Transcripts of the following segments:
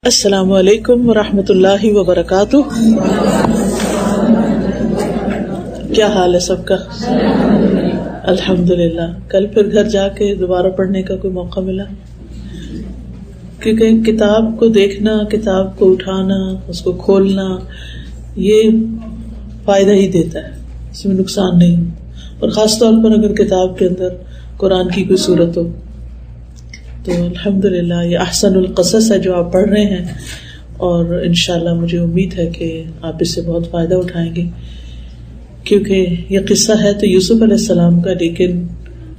السلام علیکم ورحمۃ اللہ وبرکاتہ۔ کیا حال ہے سب کا؟ الحمدللہ۔ کل پھر گھر جا کے دوبارہ پڑھنے کا کوئی موقع ملا، کیونکہ کتاب کو دیکھنا، کتاب کو اٹھانا، اس کو کھولنا، یہ فائدہ ہی دیتا ہے، اس میں نقصان نہیں، اور خاص طور پر اگر کتاب کے اندر قرآن کی کوئی صورت ہو تو الحمدللہ یہ احسن القصص ہے جو آپ پڑھ رہے ہیں، اور انشاءاللہ مجھے امید ہے کہ آپ اس سے بہت فائدہ اٹھائیں گے، کیونکہ یہ قصہ ہے تو یوسف علیہ السلام کا، لیکن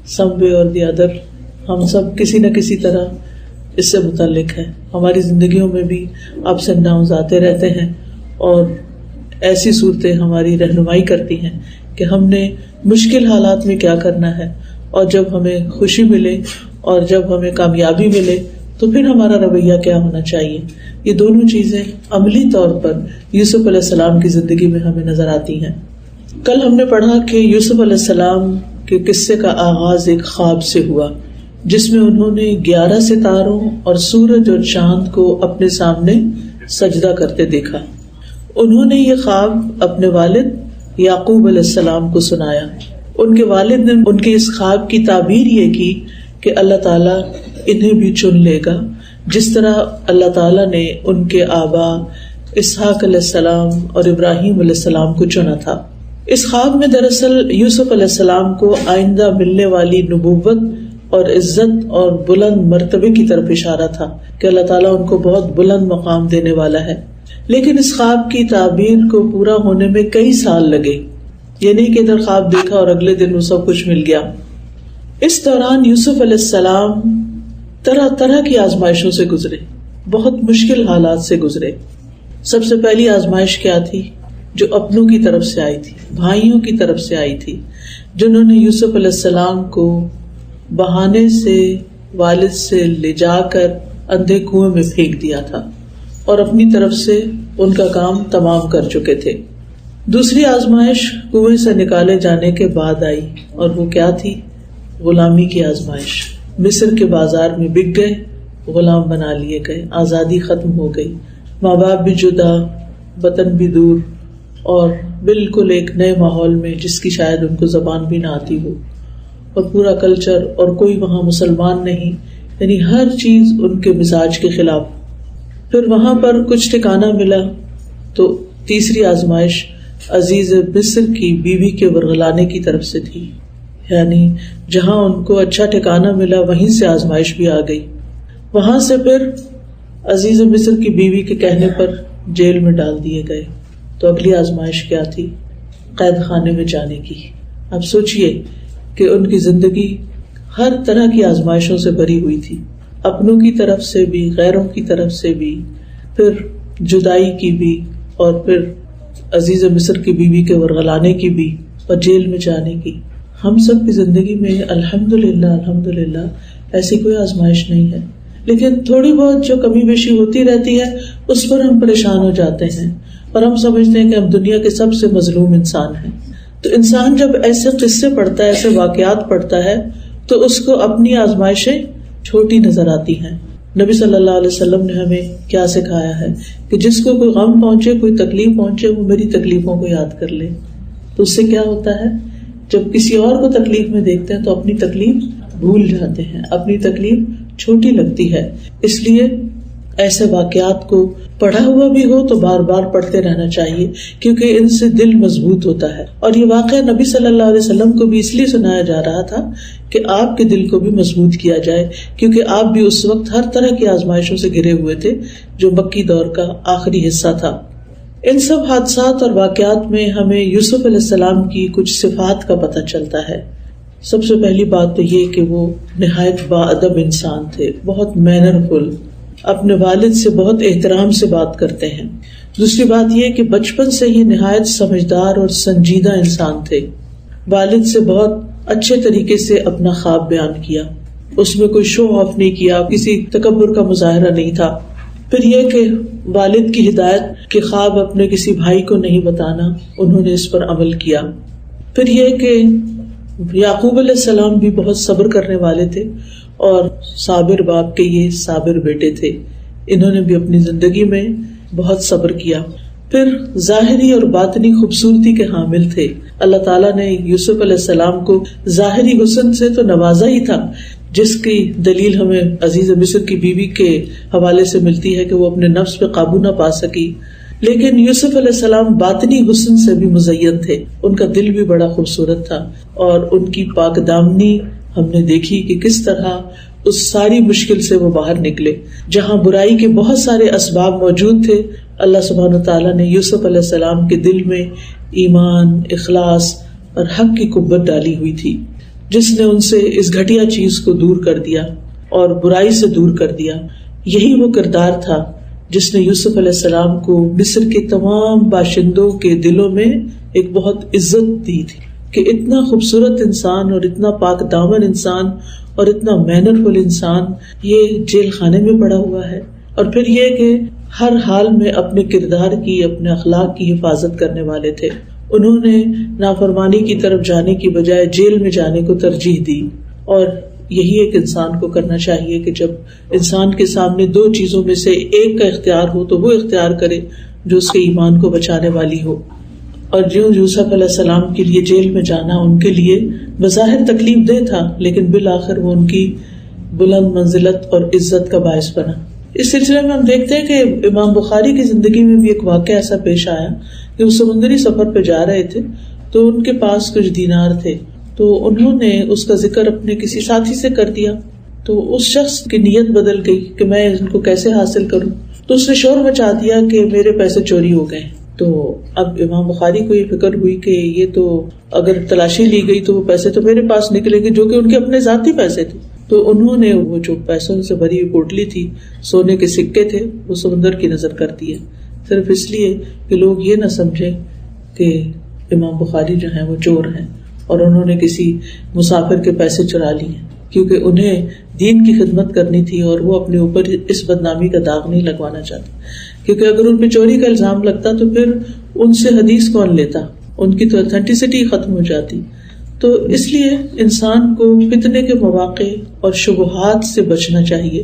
سم وے اور دی ادر ہم سب کسی نہ کسی طرح اس سے متعلق ہیں۔ ہماری زندگیوں میں بھی اپس اینڈ ڈاؤنز آتے رہتے ہیں، اور ایسی صورتیں ہماری رہنمائی کرتی ہیں کہ ہم نے مشکل حالات میں کیا کرنا ہے، اور جب ہمیں خوشی ملے اور جب ہمیں کامیابی ملے تو پھر ہمارا رویہ کیا ہونا چاہیے۔ یہ دونوں چیزیں عملی طور پر یوسف علیہ السلام کی زندگی میں ہمیں نظر آتی ہیں۔ کل ہم نے پڑھا کہ یوسف علیہ السلام کے قصے کا آغاز ایک خواب سے ہوا، جس میں انہوں نے 11 ستاروں اور سورج اور چاند کو اپنے سامنے سجدہ کرتے دیکھا۔ انہوں نے یہ خواب اپنے والد یعقوب علیہ السلام کو سنایا۔ ان کے والد نے ان کے اس خواب کی تعبیر یہ کی کہ اللہ تعالیٰ انہیں بھی چن لے گا، جس طرح اللہ تعالیٰ نے ان کے آبا اسحاق علیہ السلام اور ابراہیم علیہ السلام کو چنا تھا۔ اس خواب میں دراصل یوسف علیہ السلام کو آئندہ ملنے والی نبوت اور عزت اور بلند مرتبے کی طرف اشارہ تھا کہ اللہ تعالیٰ ان کو بہت بلند مقام دینے والا ہے، لیکن اس خواب کی تعبیر کو پورا ہونے میں کئی سال لگے۔ یہ نہیں کہ ادھر خواب دیکھا اور اگلے دن وہ سب کچھ مل گیا۔ اس دوران یوسف علیہ السلام طرح طرح کی آزمائشوں سے گزرے، بہت مشکل حالات سے گزرے۔ سب سے پہلی آزمائش کیا تھی؟ جو اپنوں کی طرف سے آئی تھی، بھائیوں کی طرف سے آئی تھی، جنہوں نے یوسف علیہ السلام کو بہانے سے والد سے لے جا کر اندھے کنویں میں پھینک دیا تھا اور اپنی طرف سے ان کا کام تمام کر چکے تھے۔ دوسری آزمائش کنویں سے نکالے جانے کے بعد آئی، اور وہ کیا تھی؟ غلامی کی آزمائش۔ مصر کے بازار میں بک گئے، غلام بنا لیے گئے، آزادی ختم ہو گئی، ماں باپ بھی جدا، وطن بھی دور، اور بالکل ایک نئے ماحول میں جس کی شاید ان کو زبان بھی نہ آتی ہو، اور پورا کلچر، اور کوئی وہاں مسلمان نہیں، یعنی ہر چیز ان کے مزاج کے خلاف۔ پھر وہاں پر کچھ ٹھکانہ ملا تو تیسری آزمائش عزیز مصر کی بیوی کے ورغلانے کی طرف سے تھی، یعنی جہاں ان کو اچھا ٹھکانہ ملا وہیں سے آزمائش بھی آ گئی۔ وہاں سے پھر عزیز مصر کی بیوی کے کہنے پر جیل میں ڈال دیے گئے۔ تو اگلی آزمائش کیا تھی؟ قید خانے میں جانے کی۔ اب سوچئے کہ ان کی زندگی ہر طرح کی آزمائشوں سے بھری ہوئی تھی، اپنوں کی طرف سے بھی، غیروں کی طرف سے بھی، پھر جدائی کی بھی، اور پھر عزیز مصر کی بیوی کے ورغلانے کی بھی، اور جیل میں جانے کی۔ ہم سب کی زندگی میں الحمدللہ ایسی کوئی آزمائش نہیں ہے، لیکن تھوڑی بہت جو کمی بیشی ہوتی رہتی ہے اس پر ہم پریشان ہو جاتے ہیں، اور ہم سمجھتے ہیں کہ ہم دنیا کے سب سے مظلوم انسان ہیں۔ تو انسان جب ایسے قصے پڑھتا ہے، ایسے واقعات پڑھتا ہے، تو اس کو اپنی آزمائشیں چھوٹی نظر آتی ہیں۔ نبی صلی اللہ علیہ وسلم نے ہمیں کیا سکھایا ہے کہ جس کو کوئی غم پہنچے، کوئی تکلیف پہنچے، وہ میری تکلیفوں کو یاد کر لے۔ تو اس سے کیا ہوتا ہے؟ جب کسی اور کو تکلیف میں دیکھتے ہیں تو اپنی تکلیف بھول جاتے ہیں، اپنی تکلیف چھوٹی لگتی ہے۔ اس لیے ایسے واقعات کو پڑھا ہوا بھی ہو تو بار بار پڑھتے رہنا چاہیے، کیونکہ ان سے دل مضبوط ہوتا ہے۔ اور یہ واقعہ نبی صلی اللہ علیہ وسلم کو بھی اس لیے سنایا جا رہا تھا کہ آپ کے دل کو بھی مضبوط کیا جائے، کیونکہ آپ بھی اس وقت ہر طرح کی آزمائشوں سے گھرے ہوئے تھے، جو مکی دور کا آخری حصہ تھا۔ ان سب حادثات اور واقعات میں ہمیں یوسف علیہ السلام کی کچھ صفات کا پتہ چلتا ہے۔ سب سے پہلی بات تو یہ کہ وہ نہایت باادب انسان تھے، بہت مینرفل، اپنے والد سے بہت احترام سے بات کرتے ہیں۔ دوسری بات یہ کہ بچپن سے ہی نہایت سمجھدار اور سنجیدہ انسان تھے، والد سے بہت اچھے طریقے سے اپنا خواب بیان کیا، اس میں کوئی شو آف نہیں کیا، کسی تکبر کا مظاہرہ نہیں تھا۔ پھر یہ کہ والد کی ہدایت کہ خواب اپنے کسی بھائی کو نہیں بتانا، انہوں نے اس پر عمل کیا۔ پھر یہ کہ یعقوب علیہ السلام بھی بہت صبر کرنے والے تھے، اور صابر باپ کے یہ صابر بیٹے تھے، انہوں نے بھی اپنی زندگی میں بہت صبر کیا. پھر ظاہری اور باطنی خوبصورتی کے حامل تھے. اللہ تعالیٰ نے یوسف علیہ السلام کو ظاہری حسن سے تو نوازا ہی تھا، جس کی دلیل ہمیں عزیز مصر کی بیوی کے حوالے سے ملتی ہے کہ وہ اپنے نفس پہ قابو نہ پا سکی. لیکن یوسف علیہ السلام باطنی حسن سے بھی مزین تھے. ان کا دل بھی بڑا خوبصورت تھا، اور ان کی پاک دامنی ہم نے دیکھی کہ کس طرح اس ساری مشکل سے وہ باہر نکلے. جہاں برائی کے بہت سارے اسباب موجود تھے، اللہ سبحانہ وتعالیٰ نے یوسف علیہ السلام کے دل میں ایمان، اخلاص اور حق کی قوت ڈالی ہوئی تھی، جس نے ان سے اس گھٹیا چیز کو دور کر دیا اور برائی سے دور کر دیا. یہی وہ کردار تھا جس نے یوسف علیہ السلام کو مصر کے تمام باشندوں کے دلوں میں ایک بہت عزت دی تھی کہ اتنا خوبصورت انسان اور اتنا پاک دامن انسان اور اتنا مینرفل انسان یہ جیل خانے میں پڑا ہوا ہے. اور پھر یہ کہ ہر حال میں اپنے کردار کی، اپنے اخلاق کی حفاظت کرنے والے تھے. انہوں نے نافرمانی کی طرف جانے کی بجائے جیل میں جانے کو ترجیح دی. اور یہی ایک انسان کو کرنا چاہیے کہ جب انسان کے سامنے دو چیزوں میں سے ایک کا اختیار ہو تو وہ اختیار کرے جو اس کے ایمان کو بچانے والی ہو. اور جو یوسف علیہ السلام کے لیے جیل میں جانا ان کے لیے بظاہر تکلیف دہ تھا، لیکن بالآخر وہ ان کی بلند منزلت اور عزت کا باعث بنا. اس سلسلے میں ہم دیکھتے ہیں کہ امام بخاری کی زندگی میں بھی ایک واقعہ ایسا پیش آیا کہ وہ سمندری سفر پہ جا رہے تھے، تو ان کے پاس کچھ دینار تھے، تو انہوں نے اس کا ذکر اپنے کسی ساتھی سے کر دیا. تو اس شخص کی نیت بدل گئی کہ میں ان کو کیسے حاصل کروں، تو اس نے شور مچا دیا کہ میرے پیسے چوری ہو گئے. تو اب امام بخاری کو یہ فکر ہوئی کہ یہ تو اگر تلاشی لی گئی تو وہ پیسے تو میرے پاس نکلیں گے جو کہ ان کے اپنے ذاتی پیسے تھے. تو انہوں نے وہ جو پیسوں سے بھری ہوئی پوٹلی تھی، سونے کے سکے تھے، وہ سمندر کی نظر کر دیے، صرف اس لیے کہ لوگ یہ نہ سمجھے کہ امام بخاری جو ہیں وہ چور ہیں اور انہوں نے کسی مسافر کے پیسے چرا لیے، کیونکہ انہیں دین کی خدمت کرنی تھی اور وہ اپنے اوپر اس بدنامی کا داغ نہیں لگوانا چاہتے. کیونکہ اگر ان پہ چوری کا الزام لگتا تو پھر ان سے حدیث کون لیتا، ان کی تو اتھینٹسٹی ختم ہو جاتی. تو اس لیے انسان کو فتنے کے مواقع اور شبہات سے بچنا چاہیے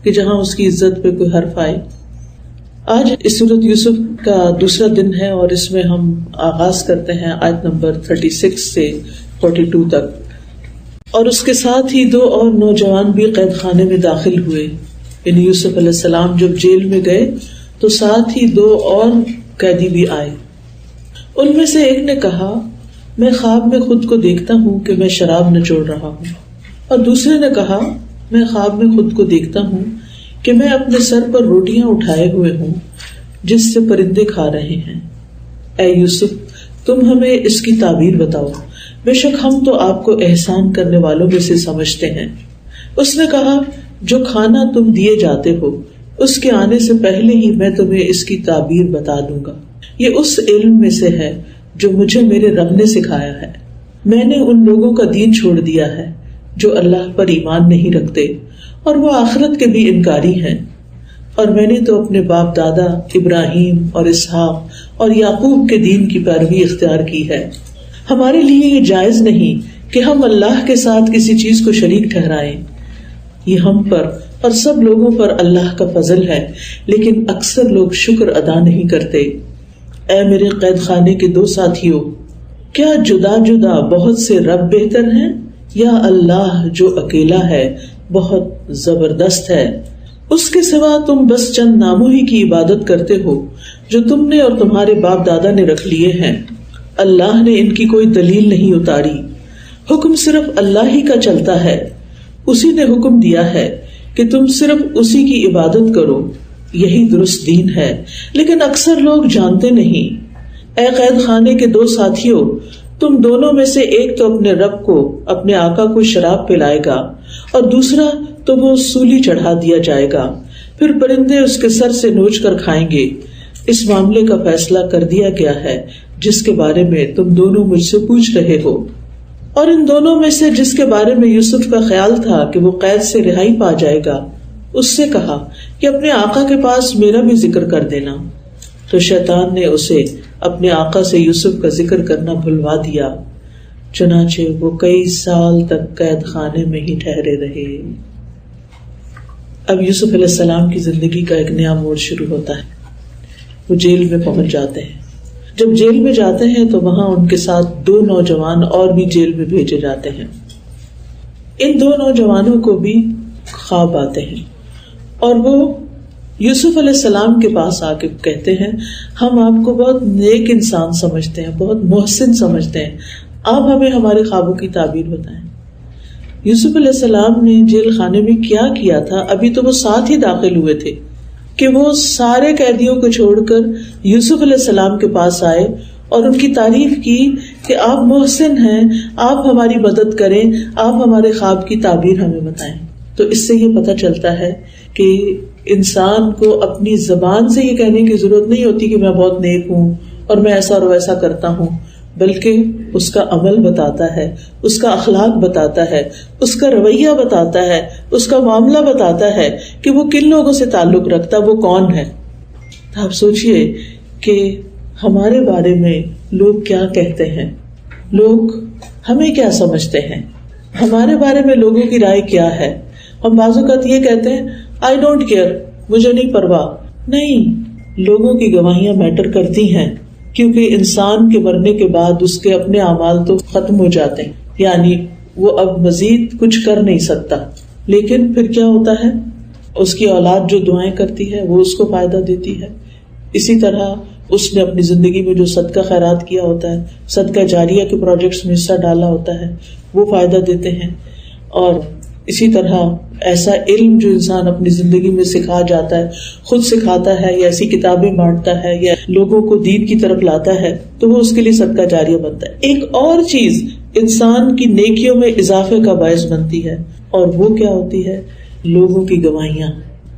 کہ جہاں اس کی عزت پہ کوئی حرف آئے. آج اس سورۃ یوسف کا دوسرا دن ہے اور اس میں ہم آغاز کرتے ہیں آیت نمبر 36 سے 42 تک. اور اس کے ساتھ ہی 2 اور نوجوان بھی قید خانے میں داخل ہوئے. یعنی یوسف علیہ السلام جب جیل میں گئے تو ساتھ ہی 2 اور قیدی بھی آئے. ان میں سے ایک نے کہا، میں خواب میں خود کو دیکھتا ہوں کہ میں شراب نچوڑ رہا ہوں. اور دوسرے نے کہا، میں خواب میں خود کو دیکھتا ہوں کہ میں اپنے سر پر روٹیاں اٹھائے ہوئے ہوں جس سے پرندے کھا رہے ہیں. اے یوسف، تم ہمیں اس کی تعبیر بتاؤ، بے شک ہم تو آپ کو احسان کرنے والوں میں سے سمجھتے ہیں. اس نے کہا، جو کھانا تم دیے جاتے ہو اس کے آنے سے پہلے ہی میں تمہیں اس کی تعبیر بتا دوں گا. یہ اس علم میں سے ہے جو مجھے میرے رب نے سکھایا ہے. میں نے ان لوگوں کا دین چھوڑ دیا ہے جو اللہ پر ایمان نہیں رکھتے اور وہ آخرت کے بھی انکاری ہیں، اور میں نے تو اپنے باپ دادا ابراہیم اور اسحاق اور یعقوب کے دین کی پیروی اختیار کی ہے. ہمارے لیے یہ جائز نہیں کہ ہم اللہ کے ساتھ کسی چیز کو شریک ٹھہرائیں. یہ ہم پر اور سب لوگوں پر اللہ کا فضل ہے، لیکن اکثر لوگ شکر ادا نہیں کرتے. اے میرے قید خانے کے 2 ساتھیوں، کیا جدا جدا بہت سے رب بہتر ہیں یا اللہ جو اکیلا ہے بہت زبردست ہے؟ اس کے سوا تم بس چند ناموں ہی کی عبادت کرتے ہو جو تم نے اور تمہارے باپ دادا نے رکھ لیے ہیں. اللہ نے ان کی کوئی دلیل نہیں اتاری. حکم صرف اللہ ہی کا چلتا ہے. اسی نے حکم دیا ہے کہ تم صرف اسی کی عبادت کرو، یہی درست دین ہے، لیکن اکثر لوگ جانتے نہیں. اے قید خانے کے 2 ساتھیوں، تم دونوں میں سے ایک تو اپنے رب کو، اپنے آقا کو شراب پلائے گا اور دوسرا تو وہ سولی چڑھا دیا جائے گا، پھر پرندے اس کے سر سے نوچ کر کھائیں گے. اس معاملے کا فیصلہ کر دیا گیا ہے جس کے بارے میں تم دونوں مجھ سے پوچھ رہے ہو. اور ان دونوں میں سے جس کے بارے میں یوسف کا خیال تھا کہ وہ قید سے رہائی پا جائے گا، اس سے کہا کہ اپنے آقا کے پاس میرا بھی ذکر کر دینا. تو شیطان نے اسے اپنے آقا سے یوسف کا ذکر کرنا بھلوا دیا، چنانچہ وہ کئی سال تک قید خانے میں ہی ٹھہرے رہے. اب یوسف علیہ السلام کی زندگی کا ایک نیا موڑ شروع ہوتا ہے. وہ جیل میں پہنچ جاتے ہیں. جب جیل میں جاتے ہیں تو وہاں ان کے ساتھ 2 نوجوان اور بھی جیل میں بھیجے جاتے ہیں. ان 2 نوجوانوں کو بھی خواب آتے ہیں اور وہ یوسف علیہ السلام کے پاس آ کے کہتے ہیں ہم آپ کو بہت نیک انسان سمجھتے ہیں, بہت محسن سمجھتے ہیں, آپ ہمیں ہمارے خوابوں کی تعبیر بتائیں. یوسف علیہ السلام نے جیل خانے میں کیا کیا تھا؟ ابھی تو وہ ساتھ ہی داخل ہوئے تھے کہ وہ سارے قیدیوں کو چھوڑ کر یوسف علیہ السلام کے پاس آئے اور ان کی تعریف کی کہ آپ محسن ہیں, آپ ہماری مدد کریں, آپ ہمارے خواب کی تعبیر ہمیں بتائیں. تو اس سے یہ پتہ چلتا ہے کہ انسان کو اپنی زبان سے یہ کہنے کی ضرورت نہیں ہوتی کہ میں بہت نیک ہوں اور میں ایسا اور ویسا کرتا ہوں, بلکہ اس کا عمل بتاتا ہے, اس کا اخلاق بتاتا ہے, اس کا رویہ بتاتا ہے, اس کا معاملہ بتاتا ہے کہ وہ کن لوگوں سے تعلق رکھتا, وہ کون ہے. آپ سوچئے کہ ہمارے بارے میں لوگ کیا کہتے ہیں, لوگ ہمیں کیا سمجھتے ہیں, ہمارے بارے میں لوگوں کی رائے کیا ہے. ہم بعض اوقات یہ کہتے ہیں آئی ڈونٹ کیئر, مجھے نہیں پرواہ. نہیں, لوگوں کی گواہیاں میٹر کرتی ہیں, کیونکہ انسان کے مرنے کے بعد اس کے اپنے اعمال تو ختم ہو جاتے ہیں, یعنی وہ اب مزید کچھ کر نہیں سکتا. لیکن پھر کیا ہوتا ہے, اس کی اولاد جو دعائیں کرتی ہے وہ اس کو فائدہ دیتی ہے. اسی طرح اس نے اپنی زندگی میں جو صدقہ خیرات کیا ہوتا ہے, صدقہ جاریہ کے پروجیکٹس میں حصہ ڈالا ہوتا ہے, وہ فائدہ دیتے ہیں. اور اسی طرح ایسا علم جو انسان اپنی زندگی میں سکھا جاتا ہے, خود سکھاتا ہے یا ایسی کتابیں بانٹتا ہے یا لوگوں کو دین کی طرف لاتا ہے, تو وہ اس کے لیے صدقہ جاریہ بنتا ہے. ایک اور چیز انسان کی نیکیوں میں اضافے کا باعث بنتی ہے, اور وہ کیا ہوتی ہے, لوگوں کی گواہیاں,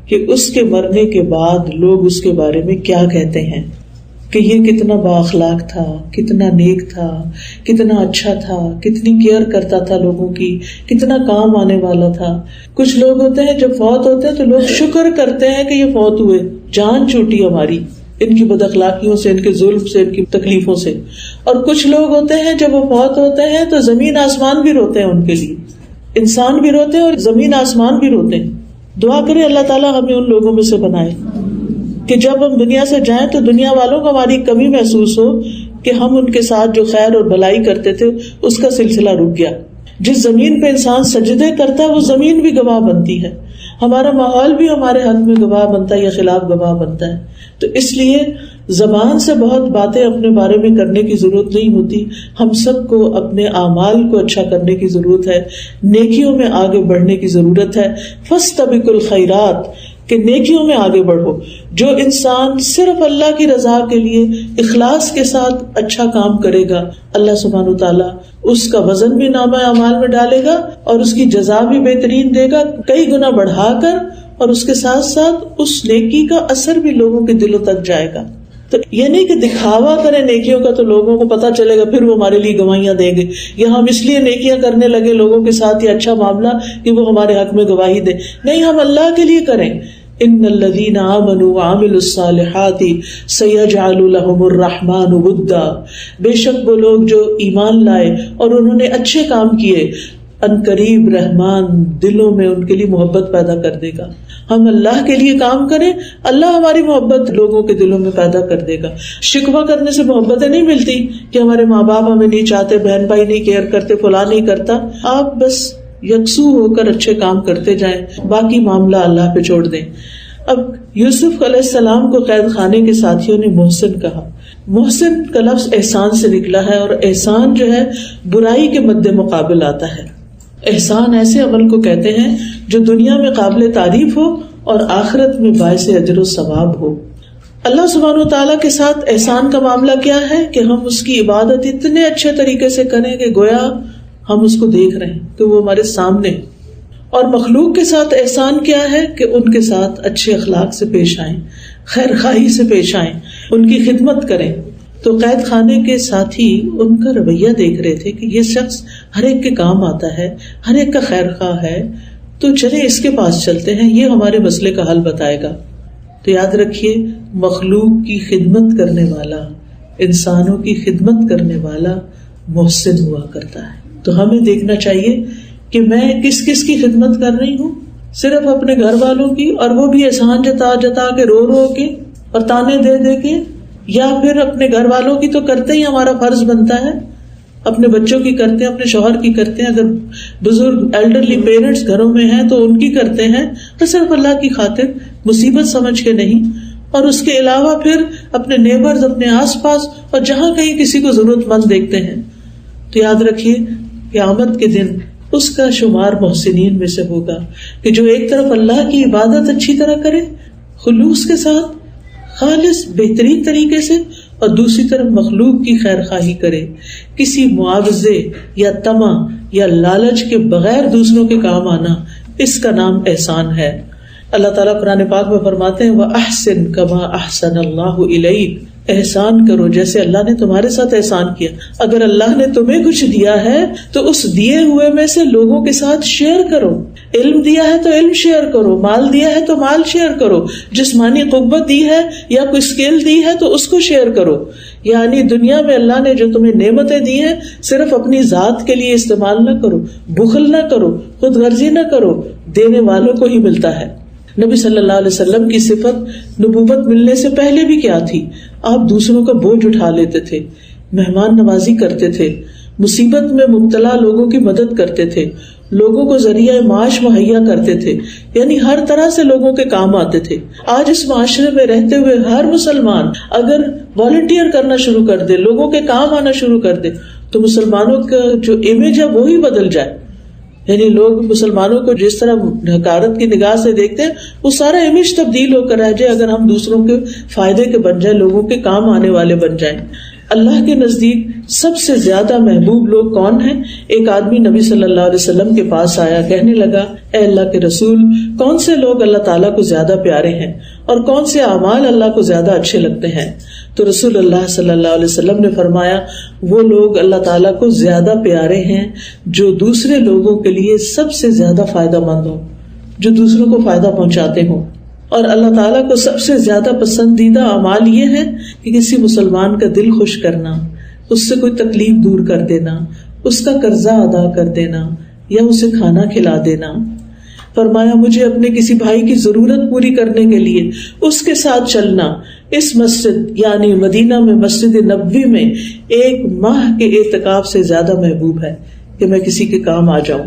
کہ اس کے مرنے کے بعد لوگ اس کے بارے میں کیا کہتے ہیں کہ یہ کتنا با اخلاق تھا, کتنا نیک تھا, کتنا اچھا تھا, کتنی کیئر کرتا تھا لوگوں کی, کتنا کام آنے والا تھا. کچھ لوگ ہوتے ہیں جب فوت ہوتے ہیں تو لوگ شکر کرتے ہیں کہ یہ فوت ہوئے, جان چھوٹی ہماری ان کی بد اخلاقیوں سے, ان کے ظلم سے, ان کی تکلیفوں سے. اور کچھ لوگ ہوتے ہیں جب وہ فوت ہوتے ہیں تو زمین آسمان بھی روتے ہیں ان کے لیے, انسان بھی روتے ہیں اور زمین آسمان بھی روتے ہیں. دعا کریں اللہ تعالیٰ ہمیں ان لوگوں میں سے بنائے کہ جب ہم دنیا سے جائیں تو دنیا والوں کو ہماری کمی محسوس ہو کہ ہم ان کے ساتھ جو خیر اور بھلائی کرتے تھے اس کا سلسلہ رک گیا. جس زمین پہ انسان سجدے کرتا ہے وہ زمین بھی گواہ بنتی ہے, ہمارا ماحول بھی ہمارے حق میں گواہ بنتا ہے یا خلاف گواہ بنتا ہے. تو اس لیے زبان سے بہت باتیں اپنے بارے میں کرنے کی ضرورت نہیں ہوتی. ہم سب کو اپنے اعمال کو اچھا کرنے کی ضرورت ہے, نیکیوں میں آگے بڑھنے کی ضرورت ہے. فاستبقوا الخیرات, کہ نیکیوں میں آگے بڑھو. جو انسان صرف اللہ کی رضا کے لیے اخلاص کے ساتھ اچھا کام کرے گا, اللہ سبحانہ وتعالیٰ اس کا وزن بھی نامہ اعمال میں ڈالے گا اور اس کی جزا بھی بہترین دے گا, کئی گنا بڑھا کر, اور اس کے ساتھ ساتھ اس نیکی کا اثر بھی لوگوں کے دلوں تک جائے گا. تو یہ نہیں کہ دکھاوا کریں نیکیوں کا تو لوگوں کو پتا چلے گا پھر وہ ہمارے لیے گواہیاں دیں گے, یا ہم اس لیے نیکیاں کرنے لگے لوگوں کے ساتھ یہ اچھا معاملہ کہ وہ ہمارے حق میں گواہی دیں. نہیں, ہم اللہ کے لیے کریں. ان الذین آمنوا وعملوا الصالحات سیجعل لهم الرحمن ودا, بے شک وہ لوگ جو ایمان لائے اور انہوں نے اچھے کام کیے, ان قریب رحمان دلوں میں ان کے لیے محبت پیدا کر دے گا. ہم اللہ کے لیے کام کریں, اللہ ہماری محبت لوگوں کے دلوں میں پیدا کر دے گا. شکوہ کرنے سے محبتیں نہیں ملتی کہ ہمارے ماں باپ ہمیں نہیں چاہتے, بہن بھائی نہیں کیئر کرتے, فلاں نہیں کرتا. آپ بس یکسو ہو کر اچھے کام کرتے جائیں, باقی معاملہ اللہ پہ چھوڑ دیں. اب یوسف علیہ السلام کو قید خانے کے ساتھیوں نے محسن کہا. محسن کا لفظ احسان سے نکلا ہے, اور احسان جو ہے برائی کے مد مقابل آتا ہے. احسان ایسے عمل کو کہتے ہیں جو دنیا میں قابل تعریف ہو اور آخرت میں باعث اجر و ثواب ہو. اللہ سبحانہ و تعالیٰ کے ساتھ احسان کا معاملہ کیا ہے کہ ہم اس کی عبادت اتنے اچھے طریقے سے کریں کہ گویا ہم اس کو دیکھ رہے ہیں, کہ وہ ہمارے سامنے. اور مخلوق کے ساتھ احسان کیا ہے کہ ان کے ساتھ اچھے اخلاق سے پیش آئیں, خیر خواہی سے پیش آئیں, ان کی خدمت کریں. تو قید خانے کے ساتھی ان کا رویہ دیکھ رہے تھے کہ یہ شخص ہر ایک کے کام آتا ہے, ہر ایک کا خیر خواہ ہے, تو چلیں اس کے پاس چلتے ہیں, یہ ہمارے مسئلے کا حل بتائے گا. تو یاد رکھیے, مخلوق کی خدمت کرنے والا, انسانوں کی خدمت کرنے والا محسن ہوا کرتا ہے. تو ہمیں دیکھنا چاہیے کہ میں کس کس کی خدمت کر رہی ہوں, صرف اپنے گھر والوں کی، اور وہ بھی احسان جتا جتا کے رو رو کے اور تانے دے دے کے، یا پھر اپنے گھر والوں کی تو کرتے ہی ہمارا فرض بنتا ہے، اپنے بچوں کی کرتے ہیں، اپنے شوہر کی کرتے ہیں، اگر بزرگ ایلڈرلی پیرنٹس گھروں میں ہیں تو ان کی کرتے ہیں، تو صرف اللہ کی خاطر مصیبت سمجھ کے نہیں. اور اس کے علاوہ پھر اپنے نیبرز، اپنے آس پاس اور جہاں کہیں کسی کو ضرورت مند دیکھتے ہیں تو یاد رکھیے قیامت کے دن اس کا شمار محسنین میں سے ہوگا کہ جو ایک طرف اللہ کی عبادت اچھی طرح کرے، خلوص کے ساتھ، خالص بہترین طریقے سے، اور دوسری طرف مخلوق کی خیر خواہی کرے، کسی معاوضے یا طمع یا لالچ کے بغیر دوسروں کے کام آنا، اس کا نام احسان ہے. اللہ تعالیٰ قرآن پاک میں فرماتے ہیں وَأَحْسِن كَمَا أَحْسَنَ اللَّهُ إِلَيْكَ، احسان کرو جیسے اللہ نے تمہارے ساتھ احسان کیا. اگر اللہ نے تمہیں کچھ دیا ہے تو اس دیے ہوئے میں سے لوگوں کے ساتھ شیئر کرو. علم دیا ہے تو علم شیئر کرو، مال دیا ہے تو مال شیئر کرو، جسمانی قوت دی ہے یا کوئی اسکل دی ہے تو اس کو شیئر کرو. یعنی دنیا میں اللہ نے جو تمہیں نعمتیں دی ہیں صرف اپنی ذات کے لیے استعمال نہ کرو، بخل نہ کرو، خود غرضی نہ کرو، دینے والوں کو ہی ملتا ہے. نبی صلی اللہ علیہ وسلم کی صفت نبوت ملنے سے پہلے بھی کیا تھی؟ آپ دوسروں کا بوجھ اٹھا لیتے تھے، مہمان نوازی کرتے تھے، مصیبت میں مبتلا لوگوں کی مدد کرتے تھے، لوگوں کو ذریعہ معاش مہیا کرتے تھے، یعنی ہر طرح سے لوگوں کے کام آتے تھے. آج اس معاشرے میں رہتے ہوئے ہر مسلمان اگر والنٹیئر کرنا شروع کر دے، لوگوں کے کام آنا شروع کر دے، تو مسلمانوں کا جو امیج ہے وہی بدل جائے. یعنی لوگ مسلمانوں کو جس طرح حقارت کی نگاہ سے دیکھتے ہیں وہ سارا امیج تبدیل ہو کر رہ جائے اگر ہم دوسروں کے فائدے کے بن جائیں، لوگوں کے کام آنے والے بن جائیں. اللہ کے نزدیک سب سے زیادہ محبوب لوگ کون ہیں؟ ایک آدمی نبی صلی اللہ علیہ وسلم کے پاس آیا، کہنے لگا اے اللہ کے رسول، کون سے لوگ اللہ تعالیٰ کو زیادہ پیارے ہیں اور کون سے اعمال اللہ کو زیادہ اچھے لگتے ہیں؟ تو رسول اللہ صلی اللہ علیہ وسلم نے فرمایا وہ لوگ اللہ تعالیٰ کو زیادہ پیارے ہیں جو دوسرے لوگوں کے لیے سب سے زیادہ فائدہ مند ہوں، جو دوسروں کو فائدہ پہنچاتے ہوں. اور اللہ تعالیٰ کو سب سے زیادہ پسندیدہ اعمال یہ ہے کہ کسی مسلمان کا دل خوش کرنا، اس سے کوئی تکلیف دور کر دینا، اس کا قرضہ ادا کر دینا یا اسے کھانا کھلا دینا. فرمایا مجھے اپنے کسی بھائی کی ضرورت پوری کرنے کے لیے اس کے ساتھ چلنا اس مسجد یعنی مدینہ میں مسجد نبوی میں 1 ماہ کے اعتکاف سے زیادہ محبوب ہے کہ میں کسی کے کام آ جاؤں.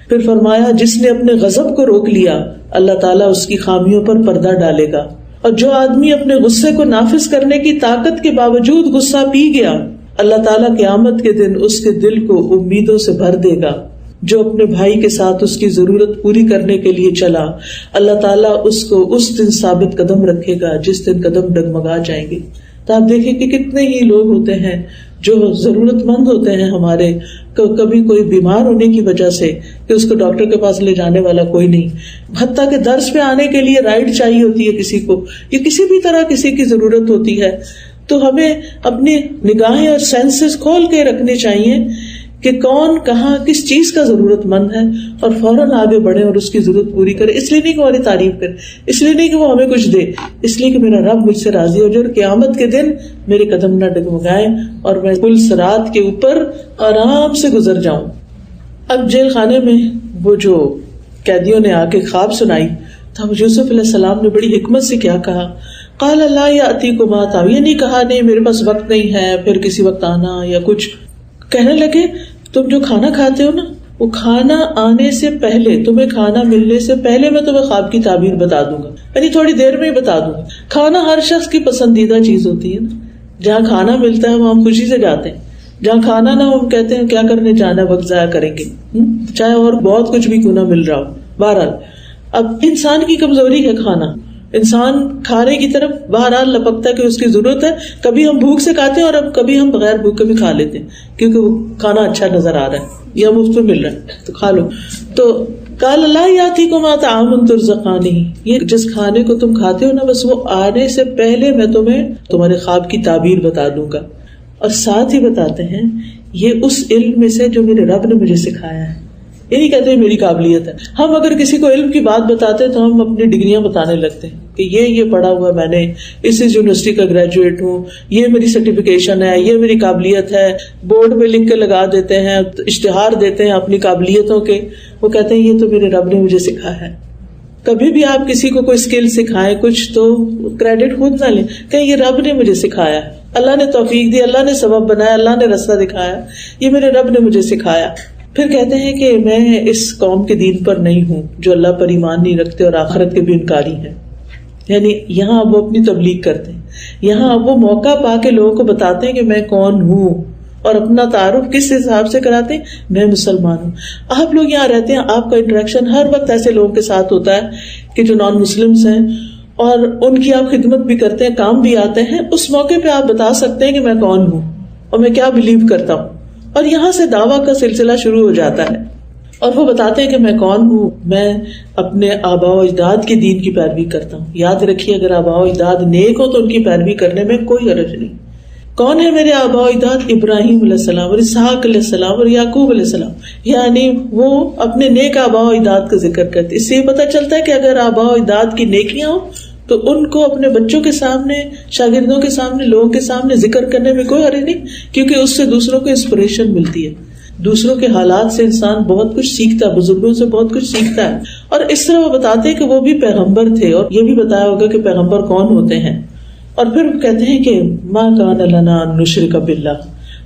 پھر فرمایا جس نے اپنے غضب کو روک لیا اللہ تعالیٰ اس کی خامیوں پر پردہ ڈالے گا، اور جو آدمی اپنے غصے کو نافذ کرنے کی طاقت کے باوجود غصہ پی گیا اللہ تعالیٰ قیامت کے دن اس کے دل کو امیدوں سے بھر دے گا. جو اپنے بھائی کے ساتھ اس کی ضرورت پوری کرنے کے لیے چلا اللہ تعالیٰ اس کو اس دن ثابت قدم رکھے گا جس دن قدم ڈگمگا جائیں گے. تو آپ دیکھیں کہ کتنے ہی لوگ ہوتے ہیں جو ضرورت مند ہوتے ہیں ہمارے، کبھی کوئی بیمار ہونے کی وجہ سے کہ اس کو ڈاکٹر کے پاس لے جانے والا کوئی نہیں، حتیٰ کہ درس پہ آنے کے لیے رائڈ چاہیے ہوتی ہے کسی کو، یا کسی بھی طرح کسی کی ضرورت ہوتی ہے، تو ہمیں اپنی نگاہیں اور سینسز کھول کے رکھنے چاہیے کہ کون کہاں کس چیز کا ضرورت مند ہے اور فوراً آگے بڑھے اور اس کی ضرورت پوری کرے. اس لیے نہیں کہ ہماری تعریف کرے، اس لیے نہیں کہ وہ ہمیں کچھ دے، اس لیے کہ میرا رب مجھ سے راضی ہو جائے اور قیامت کے دن میرے قدم نہ ڈگمگائے اور میں پل صراط کے اوپر آرام سے گزر جاؤں. اب جیل خانے میں وہ جو قیدیوں نے آ کے خواب سنائی تو یوسف علیہ السلام نے بڑی حکمت سے کیا کہا، قال لا یأتیکما طعام، یہ نہیں کہا نہیں میرے پاس وقت نہیں ہے پھر کسی وقت آنا یا کچھ. کہنے لگے تم جو کھانا کھاتے ہو نا وہ کھانا آنے سے پہلے، تمہیں کھانا ملنے سے پہلے میں تمہیں خواب کی تعبیر بتا دوں گا، یعنی تھوڑی دیر میں ہی بتا دوں گا. کھانا ہر شخص کی پسندیدہ چیز ہوتی ہے نا، جہاں کھانا ملتا ہے وہاں ہم خوشی سے جاتے ہیں، جہاں کھانا نہ ہم کہتے ہیں کیا کرنے جانا، وقت ضائع کریں گے، چاہے اور بہت کچھ بھی کیوں نہ مل رہا ہو. بہرحال اب انسان کی کمزوری ہے کھانا، انسان کھانے کی طرف بہرحال لپکتا ہے کہ اس کی ضرورت ہے. کبھی ہم بھوک سے کھاتے ہیں اور اب کبھی ہم بغیر بھوک کے بھی کھا لیتے ہیں کیونکہ وہ کھانا اچھا نظر آ رہا ہے یا مفت میں مل رہا ہے تو کھا لو. تو قال لا یأتیکما طعام ترزقانہ، یہ جس کھانے کو تم کھاتے ہو نا بس وہ آنے سے پہلے میں تمہیں تمہارے خواب کی تعبیر بتا دوں گا. اور ساتھ ہی بتاتے ہیں یہ اس علم میں سے جو میرے رب نے مجھے سکھایا ہے. یہ نہیں کہتے میری قابلیت ہے. ہم اگر کسی کو علم کی بات بتاتے تو ہم اپنی ڈگریاں بتانے لگتے ہیں کہ یہ پڑھا ہوا میں نے، اس یونیورسٹی کا گریجویٹ ہوں، یہ میری سرٹیفکیشن ہے، یہ میری قابلیت ہے. بورڈ پہ لکھ کے لگا دیتے ہیں، اشتہار دیتے ہیں اپنی قابلیتوں کے. وہ کہتے ہیں یہ تو میرے رب نے مجھے سکھایا ہے. کبھی بھی آپ کسی کو کوئی اسکل سکھائیں کچھ تو کریڈٹ خود نہ لیں، کہیں یہ رب نے مجھے سکھایا، اللہ نے توفیق دی، اللہ نے سبب بنایا، اللہ نے راستہ دکھایا، یہ میرے رب نے مجھے سکھایا۔ پھر کہتے ہیں کہ میں اس قوم کے دین پر نہیں ہوں جو اللہ پر ایمان نہیں رکھتے اور آخرت کے بھی انکاری ہیں۔ یعنی یہاں اب وہ اپنی تبلیغ کرتے ہیں، یہاں اب وہ موقع پا کے لوگوں کو بتاتے ہیں کہ میں کون ہوں، اور اپنا تعارف کس حساب سے کراتے ہیں، میں مسلمان ہوں۔ آپ لوگ یہاں رہتے ہیں، آپ کا انٹریکشن ہر وقت ایسے لوگوں کے ساتھ ہوتا ہے کہ جو نان مسلمس ہیں، اور ان کی آپ خدمت بھی کرتے ہیں، کام بھی آتے ہیں، اس موقع پہ آپ بتا سکتے ہیں کہ میں کون ہوں اور میں کیا بلیو کرتا ہوں، اور یہاں سے دعویٰ کا سلسلہ شروع ہو جاتا ہے۔ اور وہ بتاتے ہیں کہ میں کون ہوں، میں اپنے آباء و اجداد کے دین کی پیروی کرتا ہوں۔ یاد رکھیے اگر آباء و اجداد نیک ہو تو ان کی پیروی کرنے میں کوئی حرج نہیں۔ کون ہے میرے آباء و اجداد؟ ابراہیم علیہ السلام اور اسحاق علیہ السلام اور یعقوب علیہ السلام، یعنی وہ اپنے نیک آباء و اجداد کا ذکر کرتے۔ اس سے یہ پتہ چلتا ہے کہ اگر آباء و اجداد کی نیکیاں ہوں تو ان کو اپنے بچوں کے سامنے، شاگردوں کے سامنے، لوگوں کے سامنے ذکر کرنے میں کوئی حرج نہیں، کیونکہ اس سے دوسروں کو انسپریشن ملتی ہے۔ دوسروں کے حالات سے انسان بہت کچھ سیکھتا ہے، بزرگوں سے بہت کچھ سیکھتا ہے۔ اور اس طرح وہ بتاتے ہیں کہ وہ بھی پیغمبر تھے، اور یہ بھی بتایا ہوگا کہ پیغمبر کون ہوتے ہیں۔ اور پھر کہتے ہیں کہ ما کان لنا ان نشرک باللہ،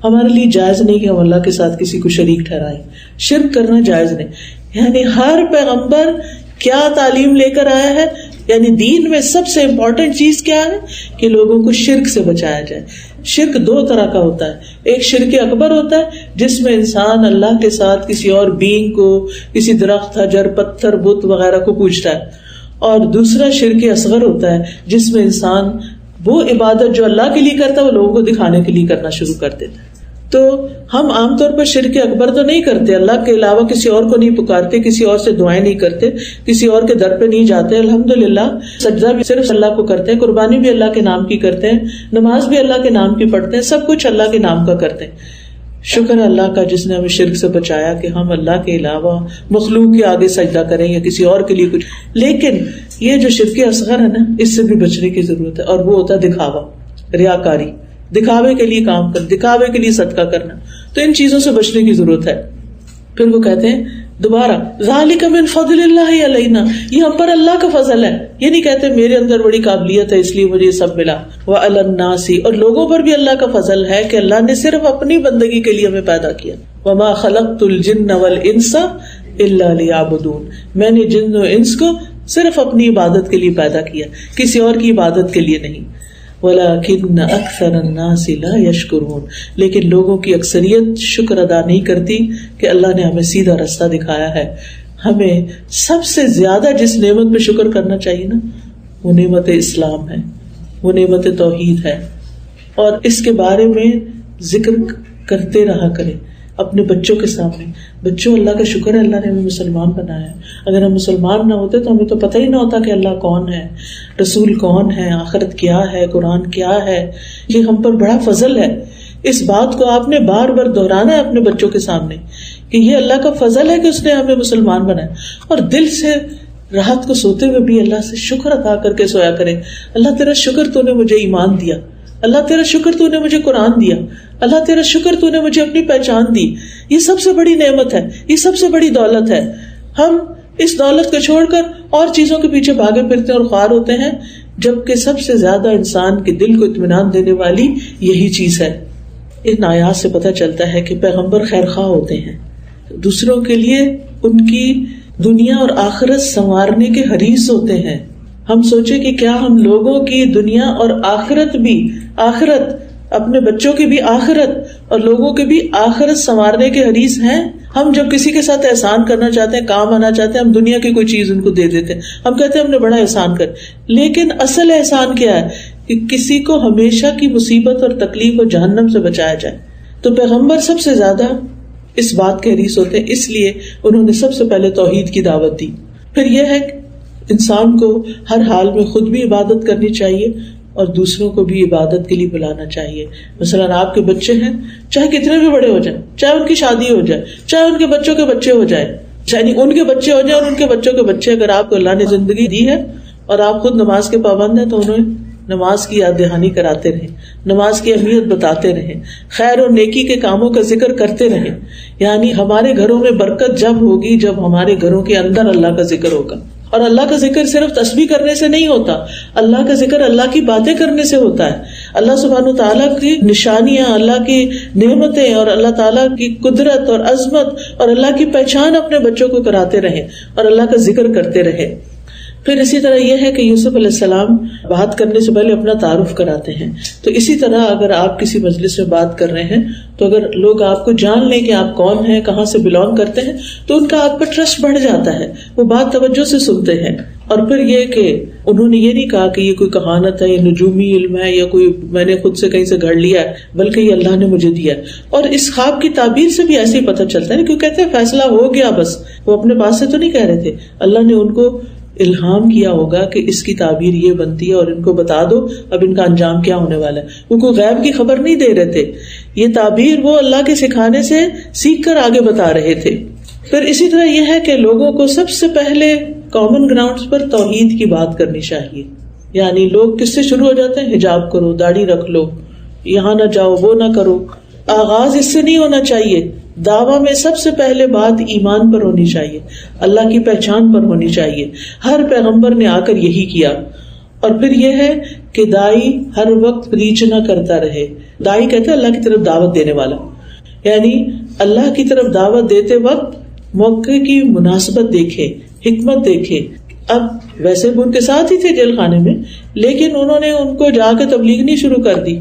ہمارے لیے جائز نہیں کہ ہم اللہ کے ساتھ کسی کو شریک ٹھہرائیں، شرک کرنا جائز نہیں۔ یعنی ہر پیغمبر کیا تعلیم لے کر آیا ہے، یعنی دین میں سب سے امپورٹنٹ چیز کیا ہے کہ لوگوں کو شرک سے بچایا جائے۔ شرک دو طرح کا ہوتا ہے، ایک شرک اکبر ہوتا ہے جس میں انسان اللہ کے ساتھ کسی اور بینگ کو، کسی درخت، حجر، پتھر، بت وغیرہ کو پوجتا ہے، اور دوسرا شرک اصغر ہوتا ہے جس میں انسان وہ عبادت جو اللہ کے لیے کرتا ہے وہ لوگوں کو دکھانے کے لیے کرنا شروع کر دیتا ہے۔ تو ہم عام طور پر شرک اکبر تو نہیں کرتے، اللہ کے علاوہ کسی اور کو نہیں پکارتے، کسی اور سے دعائیں نہیں کرتے، کسی اور کے در پہ نہیں جاتے، الحمدللہ سجدہ بھی صرف اللہ کو کرتے ہیں، قربانی بھی اللہ کے نام کی کرتے ہیں، نماز بھی اللہ کے نام کی پڑھتے ہیں، سب کچھ اللہ کے نام کا کرتے ہیں۔ شکر ہے اللہ کا جس نے ہمیں شرک سے بچایا کہ ہم اللہ کے علاوہ مخلوق کے آگے سجدہ کریں یا کسی اور کے لیے کچھ۔ لیکن یہ جو شرک اصغر ہے نا، اس سے بھی بچنے کی ضرورت ہے، اور وہ ہوتا ہے دکھاوا، ریاکاری، دکھاوے کے لیے کام کرنا، دکھاوے کے لیے صدقہ کرنا۔ تو ان چیزوں سے بچنے کی ضرورت ہے۔ پھر وہ کہتے ہیں دوبارہ ذالک من فضل اللہ علینا، یہ ہم پر اللہ کا فضل ہے۔ یہ نہیں کہتے میرے اندر بڑی قابلیت ہے اس لیے مجھے یہ سب ملا۔ وعلی الناس، اور لوگوں پر بھی اللہ کا فضل ہے کہ اللہ نے صرف اپنی بندگی کے لیے ہمیں پیدا کیا۔ وما خلقت الجن والانس الا لیعبدون، میں نے جن و انس کو صرف اپنی عبادت کے لیے پیدا کیا، کسی اور کی عبادت کے لیے نہیں۔ وَلَكِنَّ أَكْثَرَ النَّاسِ لَا يَشْكُرُونَ، لیکن لوگوں کی اکثریت شکر ادا نہیں کرتی کہ اللہ نے ہمیں سیدھا راستہ دکھایا ہے۔ ہمیں سب سے زیادہ جس نعمت پہ شکر کرنا چاہیے نا، وہ نعمت اسلام ہے، وہ نعمت توحید ہے، اور اس کے بارے میں ذکر کرتے رہا کریں اپنے بچوں کے سامنے۔ بچوں، اللہ کا شکر ہے اللہ نے ہمیں مسلمان بنایا ہے۔ اگر ہم مسلمان نہ ہوتے تو ہمیں تو پتہ ہی نہ ہوتا کہ اللہ کون ہے، رسول کون ہے، آخرت کیا ہے، قرآن کیا ہے۔ یہ ہم پر بڑا فضل ہے۔ اس بات کو آپ نے بار بار دہرانا ہے اپنے بچوں کے سامنے کہ یہ اللہ کا فضل ہے کہ اس نے ہمیں مسلمان بنایا، اور دل سے رات کو سوتے ہوئے بھی اللہ سے شکر ادا کر کے سویا کریں۔ اللہ تیرا شکر تو نے مجھے ایمان دیا، اللہ تیرا شکر تو نے مجھے قرآن دیا، اللہ تیرا شکر تو نے مجھے اپنی پہچان دی۔ یہ سب سے بڑی نعمت ہے، یہ سب سے بڑی دولت ہے۔ ہم اس دولت کو چھوڑ کر اور چیزوں کے پیچھے بھاگے پھرتے ہیں اور خوار ہوتے ہیں، جبکہ سب سے زیادہ انسان کے دل کو اطمینان دینے والی یہی چیز ہے۔ ان آیات سے پتہ چلتا ہے کہ پیغمبر خیر خواہ ہوتے ہیں، دوسروں کے لیے ان کی دنیا اور آخرت سنوارنے کے حریص ہوتے ہیں۔ ہم سوچیں کہ کیا ہم لوگوں کی دنیا اور آخرت بھی، آخرت اپنے بچوں کی بھی آخرت اور لوگوں کی بھی آخرت سنوارنے کے حریص ہیں؟ ہم جب کسی کے ساتھ احسان کرنا چاہتے ہیں، کام آنا چاہتے ہیں، ہم دنیا کی کوئی چیز ان کو دے دیتے ہیں، ہم کہتے ہیں ہم نے بڑا احسان کر، لیکن اصل احسان کیا ہے کہ کسی کو ہمیشہ کی مصیبت اور تکلیف اور جہنم سے بچایا جائے۔ تو پیغمبر سب سے زیادہ اس بات کے حریص ہوتے ہیں، اس لیے انہوں نے سب سے پہلے توحید کی دعوت دی۔ پھر یہ ہے کہ انسان کو ہر حال میں خود بھی عبادت کرنی چاہیے اور دوسروں کو بھی عبادت کے لیے بلانا چاہیے۔ مثلاً آپ کے بچے ہیں، چاہے کتنے بھی بڑے ہو جائیں، چاہے ان کی شادی ہو جائے، چاہے ان کے بچوں کے بچے ہو جائیں، چاہے ان کے بچے ہو جائیں اور ان کے بچوں کے بچے، اگر آپ کو اللہ نے زندگی دی ہے اور آپ خود نماز کے پابند ہیں تو انہیں نماز کی یاد دہانی کراتے رہیں، نماز کی اہمیت بتاتے رہیں، خیر اور نیکی کے کاموں کا ذکر کرتے رہیں. یعنی ہمارے گھروں میں برکت جب ہوگی جب ہمارے گھروں کے اندر اللہ کا ذکر ہوگا. اور اللہ کا ذکر صرف تسبیح کرنے سے نہیں ہوتا، اللہ کا ذکر اللہ کی باتیں کرنے سے ہوتا ہے. اللہ سبحانہ وتعالیٰ کی نشانیاں، اللہ کی نعمتیں اور اللہ تعالیٰ کی قدرت اور عظمت اور اللہ کی پہچان اپنے بچوں کو کراتے رہیں اور اللہ کا ذکر کرتے رہیں. پھر اسی طرح یہ ہے کہ یوسف علیہ السلام بات کرنے سے پہلے اپنا تعارف کراتے ہیں. تو اسی طرح اگر آپ کسی مجلس میں بات کر رہے ہیں تو اگر لوگ آپ کو جان لیں کہ آپ کون ہیں، کہاں سے بلانگ کرتے ہیں، تو ان کا آپ پر ٹرسٹ بڑھ جاتا ہے، وہ بات توجہ سے سنتے ہیں. اور پھر یہ کہ انہوں نے یہ نہیں کہا کہ یہ کوئی کہانت ہے، یہ نجومی علم ہے، یا کوئی میں نے خود سے کہیں سے گھڑ لیا ہے، بلکہ یہ اللہ نے مجھے دیا. اور اس خواب کی تعبیر سے بھی ایسے ہی پتہ چلتا ہے، کیوں کہتے ہیں فیصلہ ہو گیا، بس وہ اپنے پاس سے تو نہیں کہہ رہے تھے، اللہ نے ان کو الہام کیا ہوگا کہ اس کی تعبیر یہ بنتی ہے اور ان کو بتا دو اب ان کا انجام کیا ہونے والا ہے. وہ کوئی غیب کی خبر نہیں دے رہے تھے، یہ تعبیر وہ اللہ کے سکھانے سے سیکھ کر آگے بتا رہے تھے. پھر اسی طرح یہ ہے کہ لوگوں کو سب سے پہلے کامن گراؤنڈز پر توحید کی بات کرنی چاہیے. یعنی لوگ کس سے شروع ہو جاتے ہیں؟ حجاب کرو، داڑھی رکھ لو، یہاں نہ جاؤ، وہ نہ کرو. آغاز اس سے نہیں ہونا چاہیے. دعویٰ میں سب سے پہلے بات ایمان پر ہونی چاہیے، اللہ کی پہچان پر ہونی چاہیے. ہر پیغمبر نے آ کر یہی کیا. اور پھر یہ ہے کہ دائی ہر وقت پریچ نہ کرتا رہے. دائی کہتے ہیں اللہ کی طرف دعوت دینے والا، یعنی اللہ کی طرف دعوت دیتے وقت موقع کی مناسبت دیکھے، حکمت دیکھے. اب ویسے بھی ان کے ساتھ ہی تھے جیل خانے میں، لیکن انہوں نے ان کو جا کے تبلیغ نہیں شروع کر دی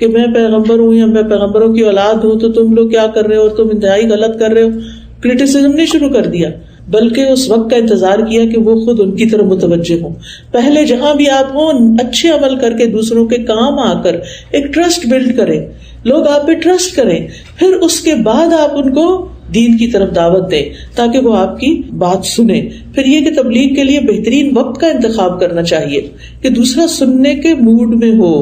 کہ میں پیغمبر ہوں یا میں پیغمبروں کی اولاد ہوں تو تم لوگ کیا کر رہے ہو اور تم انتہائی غلط کر رہے ہو. کرٹیسزم نہیں شروع کر دیا، بلکہ اس وقت کا انتظار کیا کہ وہ خود ان کی طرف متوجہ ہوں. پہلے جہاں بھی آپ ہوں اچھے عمل کر کے دوسروں کے کام آ کر ایک ٹرسٹ بلڈ کریں، لوگ آپ پہ ٹرسٹ کریں. پھر اس کے بعد آپ ان کو دین کی طرف دعوت دیں تاکہ وہ آپ کی بات سنیں. پھر یہ کہ تبلیغ کے لیے بہترین وقت کا انتخاب کرنا چاہیے کہ دوسرا سننے کے موڈ میں ہو.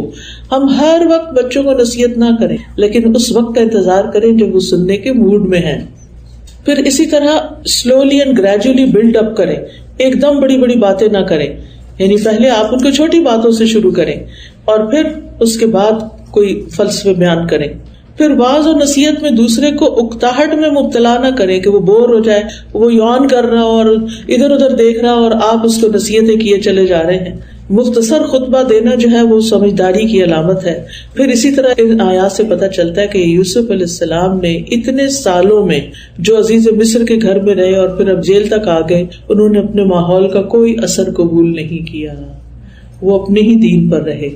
ہم ہر وقت بچوں کو نصیحت نہ کریں، لیکن اس وقت کا انتظار کریں جب وہ سننے کے موڈ میں ہیں. پھر اسی طرح slowly and gradually build up کریں، ایک دم بڑی بڑی باتیں نہ کریں. یعنی پہلے آپ ان کو چھوٹی باتوں سے شروع کریں اور پھر اس کے بعد کوئی فلسفے بیان کریں. پھر واعظ اور نصیحت میں دوسرے کو اکتاہٹ میں مبتلا نہ کریں کہ وہ بور ہو جائے، وہ یون کر رہا اور ادھر ادھر دیکھ رہا اور آپ اس کو نصیحتیں کیے چلے جا رہے ہیں. مختصر خطبہ دینا جو ہے وہ سمجھداری کی علامت ہے. پھر اسی طرح ان آیات سے پتہ چلتا ہے کہ یوسف علیہ السلام نے اتنے سالوں میں جو عزیز مصر کے گھر میں رہے اور پھر اب جیل تک آ گئے، انہوں نے اپنے ماحول کا کوئی اثر قبول نہیں کیا، وہ اپنے ہی دین پر رہے.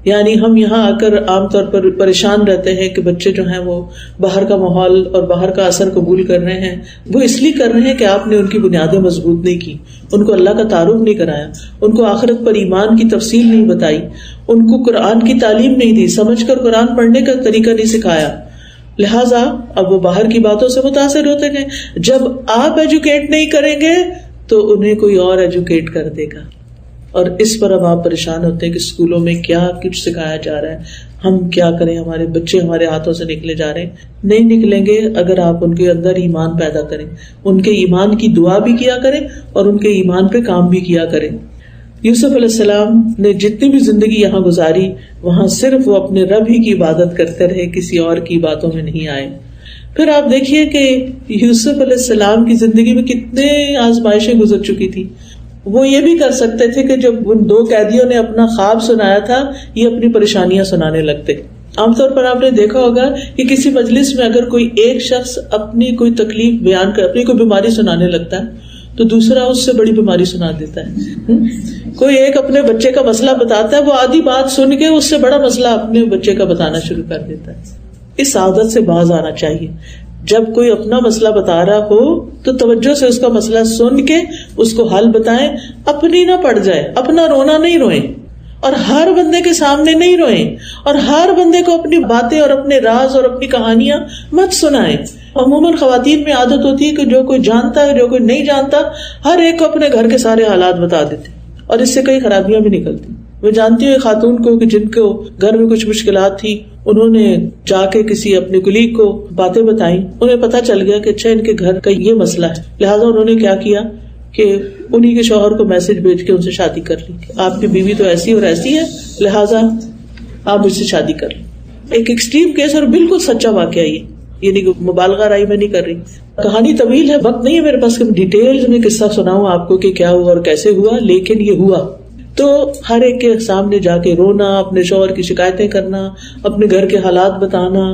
یعنی ہم یہاں آ کر عام طور پر پریشان رہتے ہیں کہ بچے جو ہیں وہ باہر کا ماحول اور باہر کا اثر قبول کر رہے ہیں. وہ اس لیے کر رہے ہیں کہ آپ نے ان کی بنیادیں مضبوط نہیں کی، ان کو اللہ کا تعارف نہیں کرایا، ان کو آخرت پر ایمان کی تفصیل نہیں بتائی، ان کو قرآن کی تعلیم نہیں دی، سمجھ کر قرآن پڑھنے کا طریقہ نہیں سکھایا. لہٰذا اب وہ باہر کی باتوں سے متاثر ہوتے گئے. جب آپ ایجوکیٹ نہیں کریں گے تو انہیں کوئی اور ایجوکیٹ کر دے گا. اور اس پر اب آپ پریشان ہوتے ہیں کہ اسکولوں میں کیا کچھ سکھایا جا رہا ہے، ہم کیا کریں، ہمارے بچے ہمارے ہاتھوں سے نکلے جا رہے ہیں. نہیں نکلیں گے اگر آپ ان کے اندر ایمان پیدا کریں، ان کے ایمان کی دعا بھی کیا کریں اور ان کے ایمان پہ کام بھی کیا کریں. یوسف علیہ السلام نے جتنی بھی زندگی یہاں گزاری وہاں صرف وہ اپنے رب ہی کی عبادت کرتے رہے، کسی اور کی باتوں میں نہیں آئے. پھر آپ دیکھیے کہ یوسف علیہ السلام کی زندگی میں کتنے آزمائشیں گزر چکی تھی. وہ یہ بھی کر سکتے تھے کہ جب ان دو قیدیوں نے اپنا خواب سنایا تھا یہ اپنی پریشانیاں سنانے لگتے. عام طور پر آپ نے دیکھا ہوگا کہ کسی مجلس میں اگر کوئی ایک شخص اپنی کوئی تکلیف بیان کر، اپنی کوئی بیماری سنانے لگتا ہے تو دوسرا اس سے بڑی بیماری سنا دیتا ہے. کوئی ایک اپنے بچے کا مسئلہ بتاتا ہے، وہ آدھی بات سن کے اس سے بڑا مسئلہ اپنے بچے کا بتانا شروع کر دیتا ہے. اس عادت سے باز آنا چاہیے. جب کوئی اپنا مسئلہ بتا رہا ہو تو توجہ سے اس کا مسئلہ سن کے اس کو حل بتائیں. اپنی نہ پڑ جائے، اپنا رونا نہیں روئیں اور ہر بندے کے سامنے نہیں روئیں اور ہر بندے کو اپنی باتیں اور اپنے راز اور اپنی کہانیاں مت سنائیں. عموماً خواتین میں عادت ہوتی ہے کہ جو کوئی جانتا ہے جو کوئی نہیں جانتا ہر ایک کو اپنے گھر کے سارے حالات بتا دیتے اور اس سے کئی خرابیاں بھی نکلتی. میں جانتی ہوں خاتون کو کہ جن کو گھر میں کچھ مشکلات تھی انہوں نے جا کے کسی اپنے کلیگ کو باتیں بتائیں، انہیں پتہ چل گیا کہ اچھا ان کے گھر کا یہ مسئلہ ہے. لہٰذا انہوں نے کیا کیا کہ انہی کے شوہر کو میسج بھیج کے ان سے شادی کر لی کہ آپ کی بیوی تو ایسی اور ایسی ہے, لہٰذا آپ مجھ سے شادی کر لیں. ایک ایکسٹریم کیس اور بالکل سچا واقعہ یہ نہیں مبالغہ رائی میں نہیں کر رہی. کہانی طویل ہے, وقت نہیں ہے میرے پاس کہ ڈیٹیلز میں قصہ سناؤں آپ کو کہ کیا ہوا اور کیسے ہوا, لیکن یہ ہوا. تو ہر ایک کے سامنے جا کے رونا, اپنے شوہر کی شکایتیں کرنا, اپنے گھر کے حالات بتانا,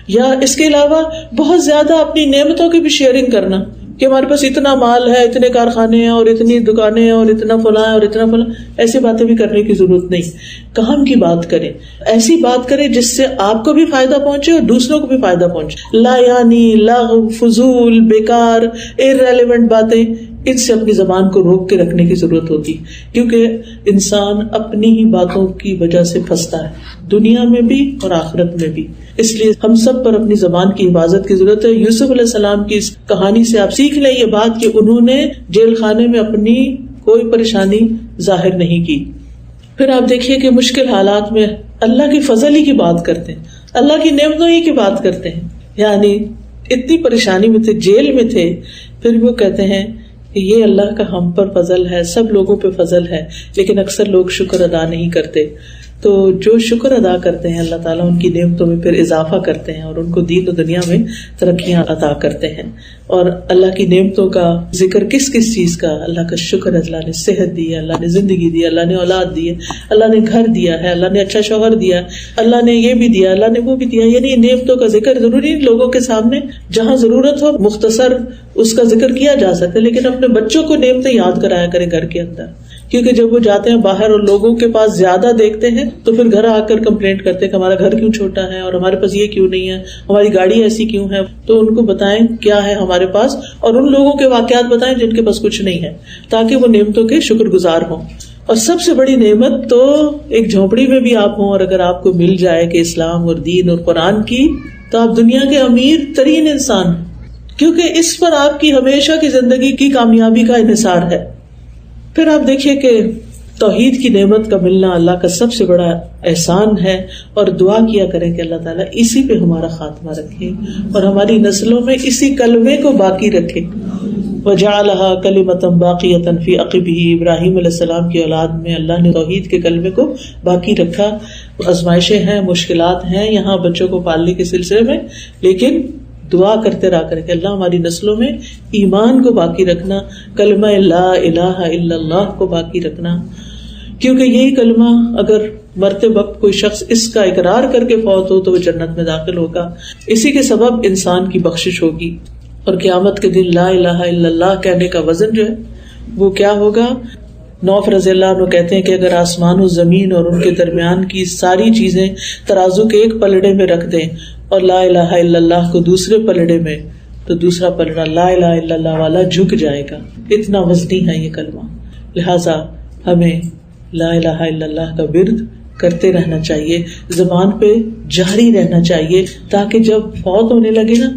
یا اس کے علاوہ بہت زیادہ اپنی نعمتوں کی بھی شیئرنگ کرنا کہ ہمارے پاس اتنا مال ہے, اتنے کارخانے ہیں اور اتنی دکانیں ہیں اور اتنا فلاں ہے اور اتنا فلاں. ایسی باتیں بھی کرنے کی ضرورت نہیں. کام کی بات کریں, ایسی بات کریں جس سے آپ کو بھی فائدہ پہنچے اور دوسروں کو بھی فائدہ پہنچے. لا یعنی, لغو, فضول, بیکار, ارریلیونٹ باتیں, ان سے اپنی زبان کو روک کے رکھنے کی ضرورت ہوتی, کیونکہ انسان اپنی ہی باتوں کی وجہ سے پھنستا ہے, دنیا میں بھی اور آخرت میں بھی. اس لیے ہم سب پر اپنی زبان کی حفاظت کی ضرورت ہے. یوسف علیہ السلام کی اس کہانی سے آپ سیکھ لیں یہ بات کہ انہوں نے جیل خانے میں اپنی کوئی پریشانی ظاہر نہیں کی. پھر آپ دیکھیے کہ مشکل حالات میں اللہ کی فضل ہی کی بات کرتے ہیں, اللہ کی نعمتوں ہی کی بات کرتے ہیں. یعنی اتنی پریشانی میں تھے, جیل میں تھے, پھر وہ کہتے ہیں کہ یہ اللہ کا ہم پر فضل ہے, سب لوگوں پہ فضل ہے, لیکن اکثر لوگ شکر ادا نہیں کرتے. تو جو شکر ادا کرتے ہیں اللہ تعالیٰ ان کی نعمتوں میں پھر اضافہ کرتے ہیں اور ان کو دین و دنیا میں ترقیاں عطا کرتے ہیں. اور اللہ کی نعمتوں کا ذکر کس کس چیز کا, اللہ کا شکر, اللہ نے صحت دی ہے, اللہ نے زندگی دی ہے, اللہ نے اولاد دی ہے, اللہ نے گھر دیا ہے, اللہ نے اچھا شوہر دیا, اللہ نے یہ بھی دیا, اللہ نے وہ بھی دیا. یعنی نعمتوں کا ذکر ضروری لوگوں کے سامنے جہاں ضرورت ہو مختصر اس کا ذکر کیا جا سکتا ہے, لیکن اپنے بچوں کو نعمتیں یاد کرایا کریں گھر کے اندر, کیونکہ جب وہ جاتے ہیں باہر اور لوگوں کے پاس زیادہ دیکھتے ہیں تو پھر گھر آ کر کمپلینٹ کرتے ہیں کہ ہمارا گھر کیوں چھوٹا ہے اور ہمارے پاس یہ کیوں نہیں ہے, ہماری گاڑی ایسی کیوں ہے. تو ان کو بتائیں کیا ہے ہمارے پاس, اور ان لوگوں کے واقعات بتائیں جن کے پاس کچھ نہیں ہے, تاکہ وہ نعمتوں کے شکر گزار ہوں. اور سب سے بڑی نعمت تو ایک جھونپڑی میں بھی آپ ہوں, اور اگر آپ کو مل جائے کہ اسلام اور دین اور قرآن کی, تو آپ دنیا کے امیر ترین انسان, کیونکہ اس پر آپ کی ہمیشہ کی زندگی کی کامیابی کا انحصار ہے. پھر آپ دیکھیے کہ توحید کی نعمت کا ملنا اللہ کا سب سے بڑا احسان ہے, اور دعا کیا کریں کہ اللہ تعالیٰ اسی پہ ہمارا خاتمہ رکھے اور ہماری نسلوں میں اسی کلمے کو باقی رکھے. وَجَعَلَهَا كَلِمَةً بَاقِيَةً فِي عَقِبِهِ, ابراہیم علیہ السلام کی اولاد میں اللہ نے توحید کے کلمے کو باقی رکھا. آزمائشیں ہیں, مشکلات ہیں یہاں بچوں کو پالنے کے سلسلے میں, لیکن دعا کرتے رہا کریں کہ اللہ ہماری نسلوں میں ایمان کو باقی رکھنا, کلمہ لا الہ الا اللہ کو باقی رکھنا, کیونکہ یہی کلمہ اگر مرتے وقت کوئی شخص اس کا اقرار کر کے فوت ہو تو وہ جنت میں داخل ہوگا. اسی کے سبب انسان کی بخشش ہوگی, اور قیامت کے دن لا الہ الا اللہ کہنے کا وزن جو ہے وہ کیا ہوگا. نوف رضی اللہ عنہ کہتے ہیں کہ اگر آسمان و زمین اور ان کے درمیان کی ساری چیزیں ترازو کے ایک پلڑے میں رکھ دیں اور لا الہ الا اللہ کو دوسرے پلڑے میں, تو دوسرا پلڑا لا الہ الا اللہ والا جھک جائے گا. اتنا وزنی ہے یہ کلمہ, لہٰذا ہمیں لا الہ الا اللہ کا ورد کرتے رہنا چاہیے, زبان پہ جاری رہنا چاہیے, تاکہ جب فوت ہونے لگے نا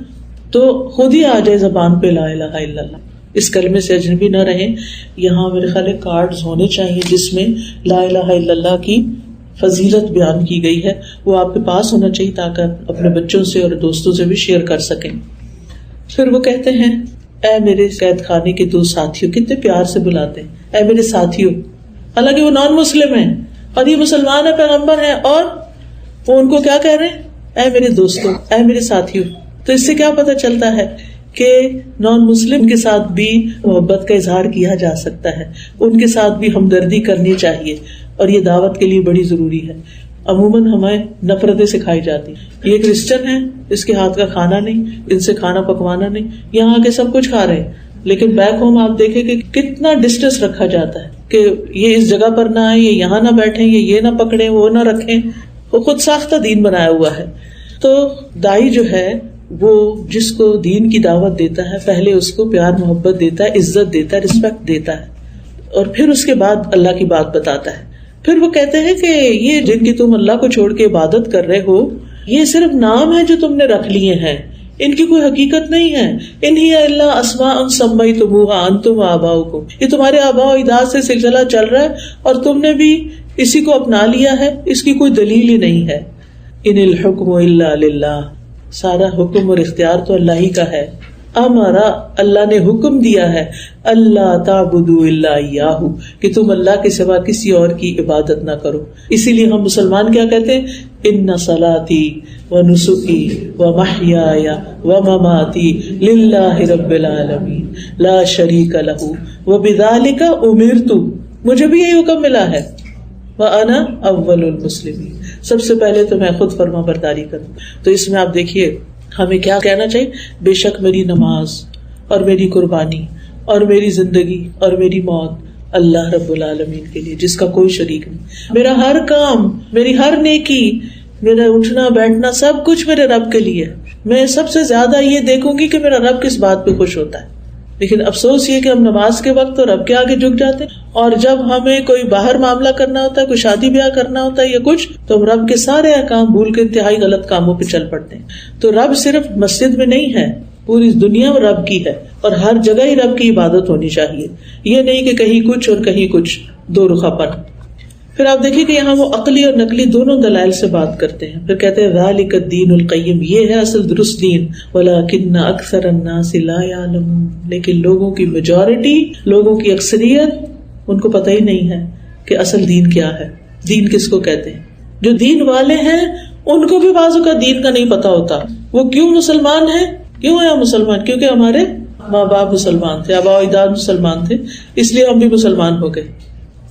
تو خود ہی آ جائے زبان پہ لا الہ الا اللہ. اس کلمے سے اجنبی نہ رہیں. یہاں میرے خیال ہے کارڈز ہونے چاہیے جس میں لا الہ الا اللہ کی فضیلت بیان کی گئی ہے, وہ آپ کے پاس ہونا چاہیے تاکہ اپنے بچوں سے اور دوستوں سے بھی شیئر کر سکیں. پھر وہ کہتے ہیں اے میرے قید خانے کے دو ساتھیوں, کتنے پیار سے بلاتے ہیں اے میرے ساتھیوں, حالانکہ وہ نان مسلم ہیں اور یہ مسلمان ہے, پیغمبر ہیں, اور وہ ان کو کیا کہہ رہے ہیں, اے میرے دوستوں, اے میرے ساتھیوں. تو اس سے کیا پتہ چلتا ہے کہ نان مسلم کے ساتھ بھی محبت کا اظہار کیا جا سکتا ہے, ان کے ساتھ بھی ہمدردی کرنی چاہیے, اور یہ دعوت کے لیے بڑی ضروری ہے. عموماً ہمیں نفرتیں سکھائی جاتی, یہ کرسچن ہے, اس کے ہاتھ کا کھانا نہیں, ان سے کھانا پکوانا نہیں, یہاں آ کے سب کچھ کھا رہے ہیں, لیکن بیک ہوم آپ دیکھیں کہ کتنا ڈسٹینس رکھا جاتا ہے کہ یہ اس جگہ پر نہ آئے, یہ یہاں نہ بیٹھیں, یہ نہ پکڑیں, وہ نہ رکھیں. وہ خود ساختہ دین بنایا ہوا ہے. تو دائی جو ہے وہ جس کو دین کی دعوت دیتا ہے پہلے اس کو پیار محبت دیتا ہے, عزت دیتا ہے, رسپیکٹ دیتا ہے, اور پھر اس کے بعد اللہ کی بات بتاتا ہے. پھر وہ کہتے ہیں کہ یہ جن کی تم اللہ کو چھوڑ کے عبادت کر رہے ہو یہ صرف نام ہے جو تم نے رکھ لیے ہیں, ان کی کوئی حقیقت نہیں ہے. ان ہی الا اسماء سمیتموها انتم وآباؤکم, یہ تمہارے آباء و اجداد سے سلسلہ چل رہا ہے اور تم نے بھی اسی کو اپنا لیا ہے, اس کی کوئی دلیل ہی نہیں ہے. ان الحکم الا للہ, سارا حکم اور اختیار تو اللہ ہی کا ہے. امرا اللہ نے حکم دیا ہے اللہ تعبدوا الا اياه کہ تم اللہ کے سوا کسی اور کی عبادت نہ کرو. اسی لیے ہم مسلمان کیا کہتے ہیں؟ ان صلاتی ونسکی ومحیای ومماتی للہ رب العالمین لا شریک لہ وبذلک امرت، مجھے بھی یہی حکم ملا ہے، وَأَنَا أَوَّلُ الْمُسْلِمِينَ، سب سے پہلے تو میں خود فرما برداری کروں. تو اس میں آپ دیکھیے ہمیں کیا کہنا چاہیے؟ بے شک میری نماز اور میری قربانی اور میری زندگی اور میری موت اللہ رب العالمین کے لیے، جس کا کوئی شریک نہیں. میرا ہر کام، میری ہر نیکی، میرا اٹھنا بیٹھنا سب کچھ میرے رب کے لیے. میں سب سے زیادہ یہ دیکھوں گی کہ میرا رب کس بات پہ خوش ہوتا ہے. لیکن افسوس یہ کہ ہم نماز کے وقت تو رب کے آگے جھک جاتے ہیں، اور جب ہمیں کوئی باہر معاملہ کرنا ہوتا ہے، کوئی شادی بیاہ کرنا ہوتا ہے یا کچھ، تو ہم رب کے سارے احکام بھول کے انتہائی غلط کاموں پہ چل پڑتے ہیں. تو رب صرف مسجد میں نہیں ہے، پوری دنیا میں رب کی ہے، اور ہر جگہ ہی رب کی عبادت ہونی چاہیے. یہ نہیں کہ کہیں کچھ اور کہیں کچھ، دو رخا پن. پھر آپ دیکھیے کہ یہاں وہ عقلی اور نقلی دونوں دلائل سے بات کرتے ہیں. پھر کہتے ہیں ذالک الدین القیم، یہ ہے اصل درست دین، ولکن اکثر الناس لا یعلمون، لیکن لوگوں کی میجورٹی، لوگوں کی اکثریت، ان کو پتہ ہی نہیں ہے کہ اصل دین کیا ہے، دین کس کو کہتے ہیں. جو دین والے ہیں ان کو بھی بعضوں کا دین کا نہیں پتا ہوتا. وہ کیوں مسلمان ہیں؟ کیوں ہے مسلمان؟ کیونکہ ہمارے ماں باپ مسلمان تھے، آباء و اجداد مسلمان تھے، اس لیے ہم بھی مسلمان ہو گئے.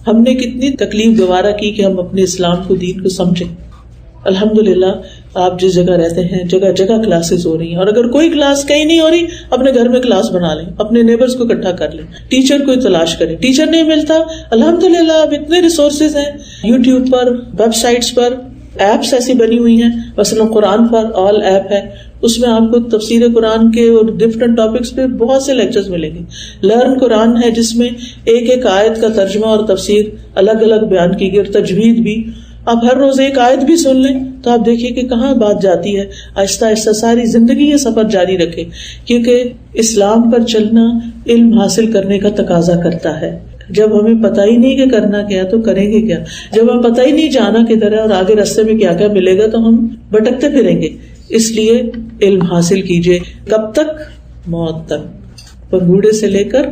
ہم نے کتنی تکلیف گوارا کی کہ ہم اپنے اسلام کو، دین کو سمجھیں. الحمدللہ آپ جس جگہ رہتے ہیں جگہ جگہ کلاسز ہو رہی ہیں، اور اگر کوئی کلاس کہیں نہیں ہو رہی، اپنے گھر میں کلاس بنا لیں، اپنے نیبرز کو اکٹھا کر لیں، ٹیچر کو تلاش کریں. ٹیچر نہیں ملتا، الحمدللہ اب اتنے ریسورسز ہیں یوٹیوب پر، ویب سائٹس پر، ایپس ایسی بنی ہوئی ہیں. مثلا قرآن پر آل ایپ ہے، اس میں آپ کو تفسیر قرآن کے اور ڈفرینٹ ٹاپکس پہ بہت سے لیکچرز ملیں گے. لرن قرآن ہے جس میں ایک ایک آیت کا ترجمہ اور تفسیر الگ الگ بیان کی گئی، اور تجوید بھی. آپ ہر روز ایک آیت بھی سن لیں تو آپ دیکھیے کہ کہاں بات جاتی ہے. آہستہ آہستہ ساری زندگی یہ سفر جاری رکھیں، کیونکہ اسلام پر چلنا علم حاصل کرنے کا تقاضا کرتا ہے. جب ہمیں پتہ ہی نہیں کہ کرنا کیا تو کریں گے کیا؟ جب ہمیں پتہ ہی نہیں جانا کدھر ہے اور آگے راستے میں کیا کیا ملے گا تو ہم بھٹکتے پھریں گے. اس لیے علم حاصل کیجئے. کب تک؟ موت تک، پنگوڑے سے لے کر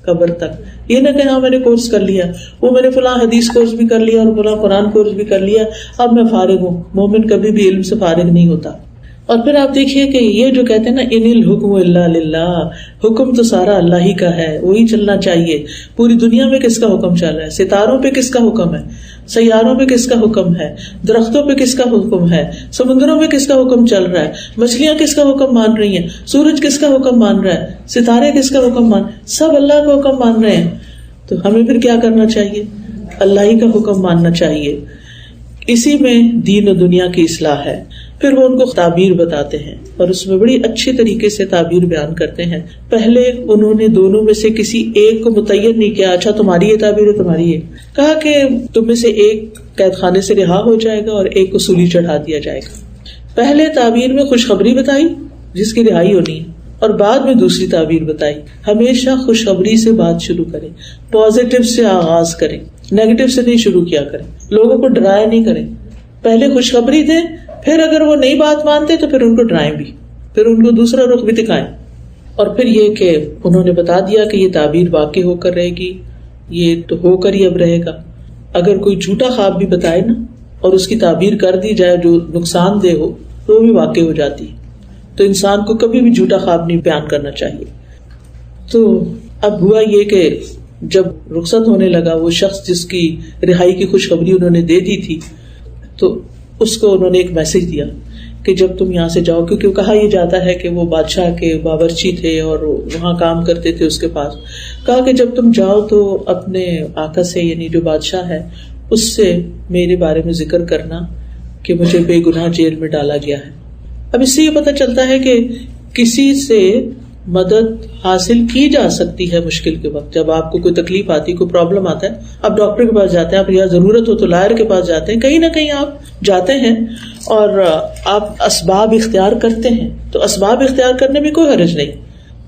قبر تک. یہ نہ کہ ہاں میں نے کورس کر لیا، وہ میں نے فلاں حدیث کورس بھی کر لیا اور فلاں قرآن کورس بھی کر لیا، اب میں فارغ ہوں. مومن کبھی بھی علم سے فارغ نہیں ہوتا. اور پھر آپ دیکھیے کہ یہ جو کہتے ہیں نا ان الحکم الا للہ، حکم تو سارا اللہ ہی کا ہے، وہی چلنا چاہیے. پوری دنیا میں کس کا حکم چل رہا ہے؟ ستاروں پہ کس کا حکم ہے؟ سیاروں پہ کس کا حکم ہے؟ درختوں پہ کس کا حکم ہے؟ سمندروں میں کس کا حکم چل رہا ہے؟ مچھلیاں کس کا حکم مان رہی ہیں؟ سورج کس کا حکم مان رہا ہے؟ ستارے کس کا حکم مان؟ سب اللہ کا حکم مان رہے ہیں. تو ہمیں پھر کیا کرنا چاہیے؟ اللہ ہی کا حکم ماننا چاہیے. اسی میں دین و دنیا کی اصلاح ہے. پھر وہ ان کو تعبیر بتاتے ہیں اور اس میں بڑی اچھی طریقے سے تعبیر بیان کرتے ہیں. پہلے انہوں نے دونوں میں سے کسی ایک کو متعین نہیں کیا، اچھا تمہاری یہ تعبیر ہے، تمہاری یہ. کہا کہ تم میں سے ایک قید خانے سے رہا ہو جائے گا اور ایک کو سولی چڑھا دیا جائے گا. پہلے تعبیر میں خوشخبری بتائی جس کی رہائی ہونی ہے، اور بعد میں دوسری تعبیر بتائی. ہمیشہ خوشخبری سے بات شروع کریں، پازیٹیو سے آغاز کریں، نیگیٹو سے نہیں شروع کیا کریں. لوگوں کو ڈرایا نہیں کریں، پہلے خوشخبری دیں، پھر اگر وہ نئی بات مانتے تو پھر ان کو ڈرائیں بھی، پھر ان کو دوسرا رخ بھی دکھائیں. اور پھر یہ کہ انہوں نے بتا دیا کہ یہ تعبیر واقع ہو کر رہے گی، یہ تو ہو کر ہی اب رہے گا. اگر کوئی جھوٹا خواب بھی بتائے نا اور اس کی تعبیر کر دی جائے جو نقصان دہ ہو تو وہ بھی واقع ہو جاتی ہے. تو انسان کو کبھی بھی جھوٹا خواب نہیں بیان کرنا چاہیے. تو اب ہوا یہ کہ جب رخصت ہونے لگا، وہ شخص جس کی رہائی کی خوشخبری انہوں نے دے دی تھی، تو اس کو انہوں نے ایک میسج دیا کہ جب تم یہاں سے جاؤ، کیونکہ کہا یہ جاتا ہے کہ وہ بادشاہ کے باورچی تھے اور وہاں کام کرتے تھے اس کے پاس. کہا کہ جب تم جاؤ تو اپنے آقا سے، یعنی جو بادشاہ ہے، اس سے میرے بارے میں ذکر کرنا کہ مجھے بے گناہ جیل میں ڈالا گیا ہے. اب اس سے یہ پتہ چلتا ہے کہ کسی سے مدد حاصل کی جا سکتی ہے مشکل کے وقت. جب آپ کو کوئی تکلیف آتی، کوئی پرابلم آتا ہے، آپ ڈاکٹر کے پاس جاتے ہیں، آپ یا ضرورت ہو تو لائر کے پاس جاتے ہیں، کہیں نہ کہیں آپ جاتے ہیں اور آپ اسباب اختیار کرتے ہیں. تو اسباب اختیار کرنے میں کوئی حرج نہیں.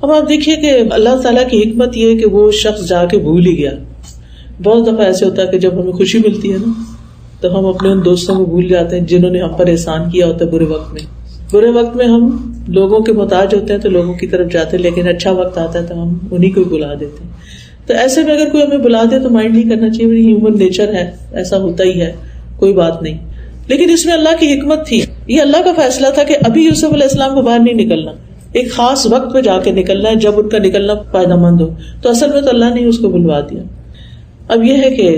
اب آپ دیکھیے کہ اللہ تعالیٰ کی حکمت یہ ہے کہ وہ شخص جا کے بھول ہی گیا. بہت دفعہ ایسے ہوتا ہے کہ جب ہمیں خوشی ملتی ہے نا تو ہم اپنے ان دوستوں کو بھول جاتے ہیں جنہوں نے ہم پر احسان کیا ہوتا ہے برے وقت میں. برے وقت میں ہم لوگوں کے محتاج ہوتے ہیں تو لوگوں کی طرف جاتے ہیں، لیکن اچھا وقت آتا ہے تو ہم انہیں کو بلا دیتے ہیں. تو ایسے میں اگر کوئی ہمیں بلا دے تو مائنڈ نہیں کرنا چاہیے، ہیومن نیچر ہے، ایسا ہوتا ہی ہے، کوئی بات نہیں. لیکن اس میں اللہ کی حکمت تھی، یہ اللہ کا فیصلہ تھا کہ ابھی یوسف علیہ السلام کو باہر نہیں نکلنا، ایک خاص وقت پہ جا کے نکلنا ہے جب ان کا نکلنا فائدہ مند ہو. تو اصل میں تو اللہ نے اس کو بلوا دیا. اب یہ ہے کہ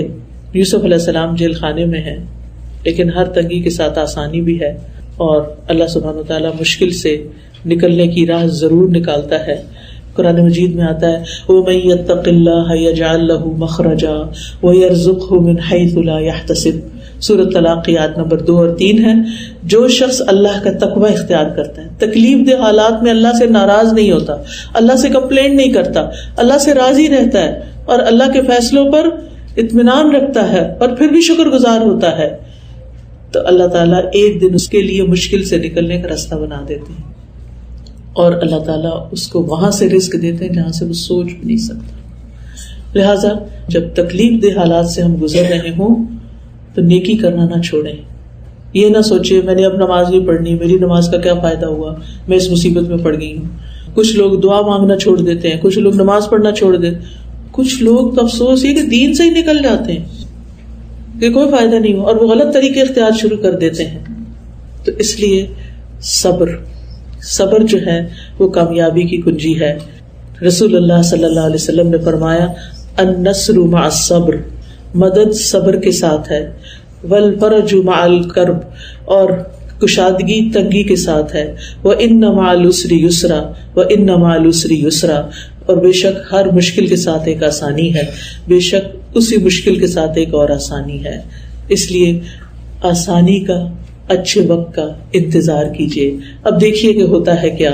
یوسف علیہ السلام جیل خانے میں ہے، لیکن ہر تنگی کے ساتھ آسانی بھی ہے، اور اللہ سبحانہ و تعالیٰ مشکل سے نکلنے کی راہ ضرور نکالتا ہے. قرآن مجید میں آتا ہے وَمَن يَتَّقِ اللَّهَ يَجْعَل لَّهُ مَخْرَجًا وَيَرْزُقْهُ مِنْ حَيْثُ لَا يَحْتَسِبُ. سورۃ طلاق کی آیت نمبر 2 اور 3 ہے. جو شخص اللہ کا تقوی اختیار کرتا ہے، تکلیف دہ حالات میں اللہ سے ناراض نہیں ہوتا، اللہ سے کمپلینٹ نہیں کرتا، اللہ سے راضی رہتا ہے اور اللہ کے فیصلوں پر اطمینان رکھتا ہے اور پھر بھی شکر گزار ہوتا ہے، تو اللہ تعالیٰ ایک دن اس کے لیے مشکل سے نکلنے کا راستہ بنا دیتے ہیں، اور اللہ تعالیٰ اس کو وہاں سے رزق دیتے ہیں جہاں سے وہ سوچ بھی نہیں سکتا. لہٰذا جب تکلیف دہ حالات سے ہم گزر رہے ہوں تو نیکی کرنا نہ چھوڑیں. یہ نہ سوچے میں نے اب نماز نہیں پڑھنی، میری نماز کا کیا فائدہ ہوا، میں اس مصیبت میں پڑ گئی ہوں. کچھ لوگ دعا مانگنا چھوڑ دیتے ہیں، کچھ لوگ نماز پڑھنا چھوڑ دیتے، کچھ لوگ تو افسوس یہ کہ دین سے ہی نکل جاتے ہیں کہ کوئی فائدہ نہیں ہو، اور وہ غلط طریقے اختیار شروع کر دیتے ہیں. تو اس لیے صبر جو ہے وہ کامیابی کی کنجی ہے. رسول اللہ صلی اللہ علیہ وسلم نے فرمایا النصر مع الصبر، مدد صبر کے ساتھ ہے، والفرج مع الکرب، اور کشادگی تنگی کے ساتھ ہے، وَإِنَّ مَعَ الْعُسْرِ يُسْرًا وَإِنَّ مَعَ الْعُسْرِ يُسْرًا، اور بے شک ہر مشکل کے ساتھ ایک آسانی ہے، بے شک اسی مشکل کے ساتھ ایک اور آسانی ہے. اس لیے آسانی کا، اچھے وقت کا انتظار کیجیے. اب دیکھیے کہ ہوتا ہے کیا.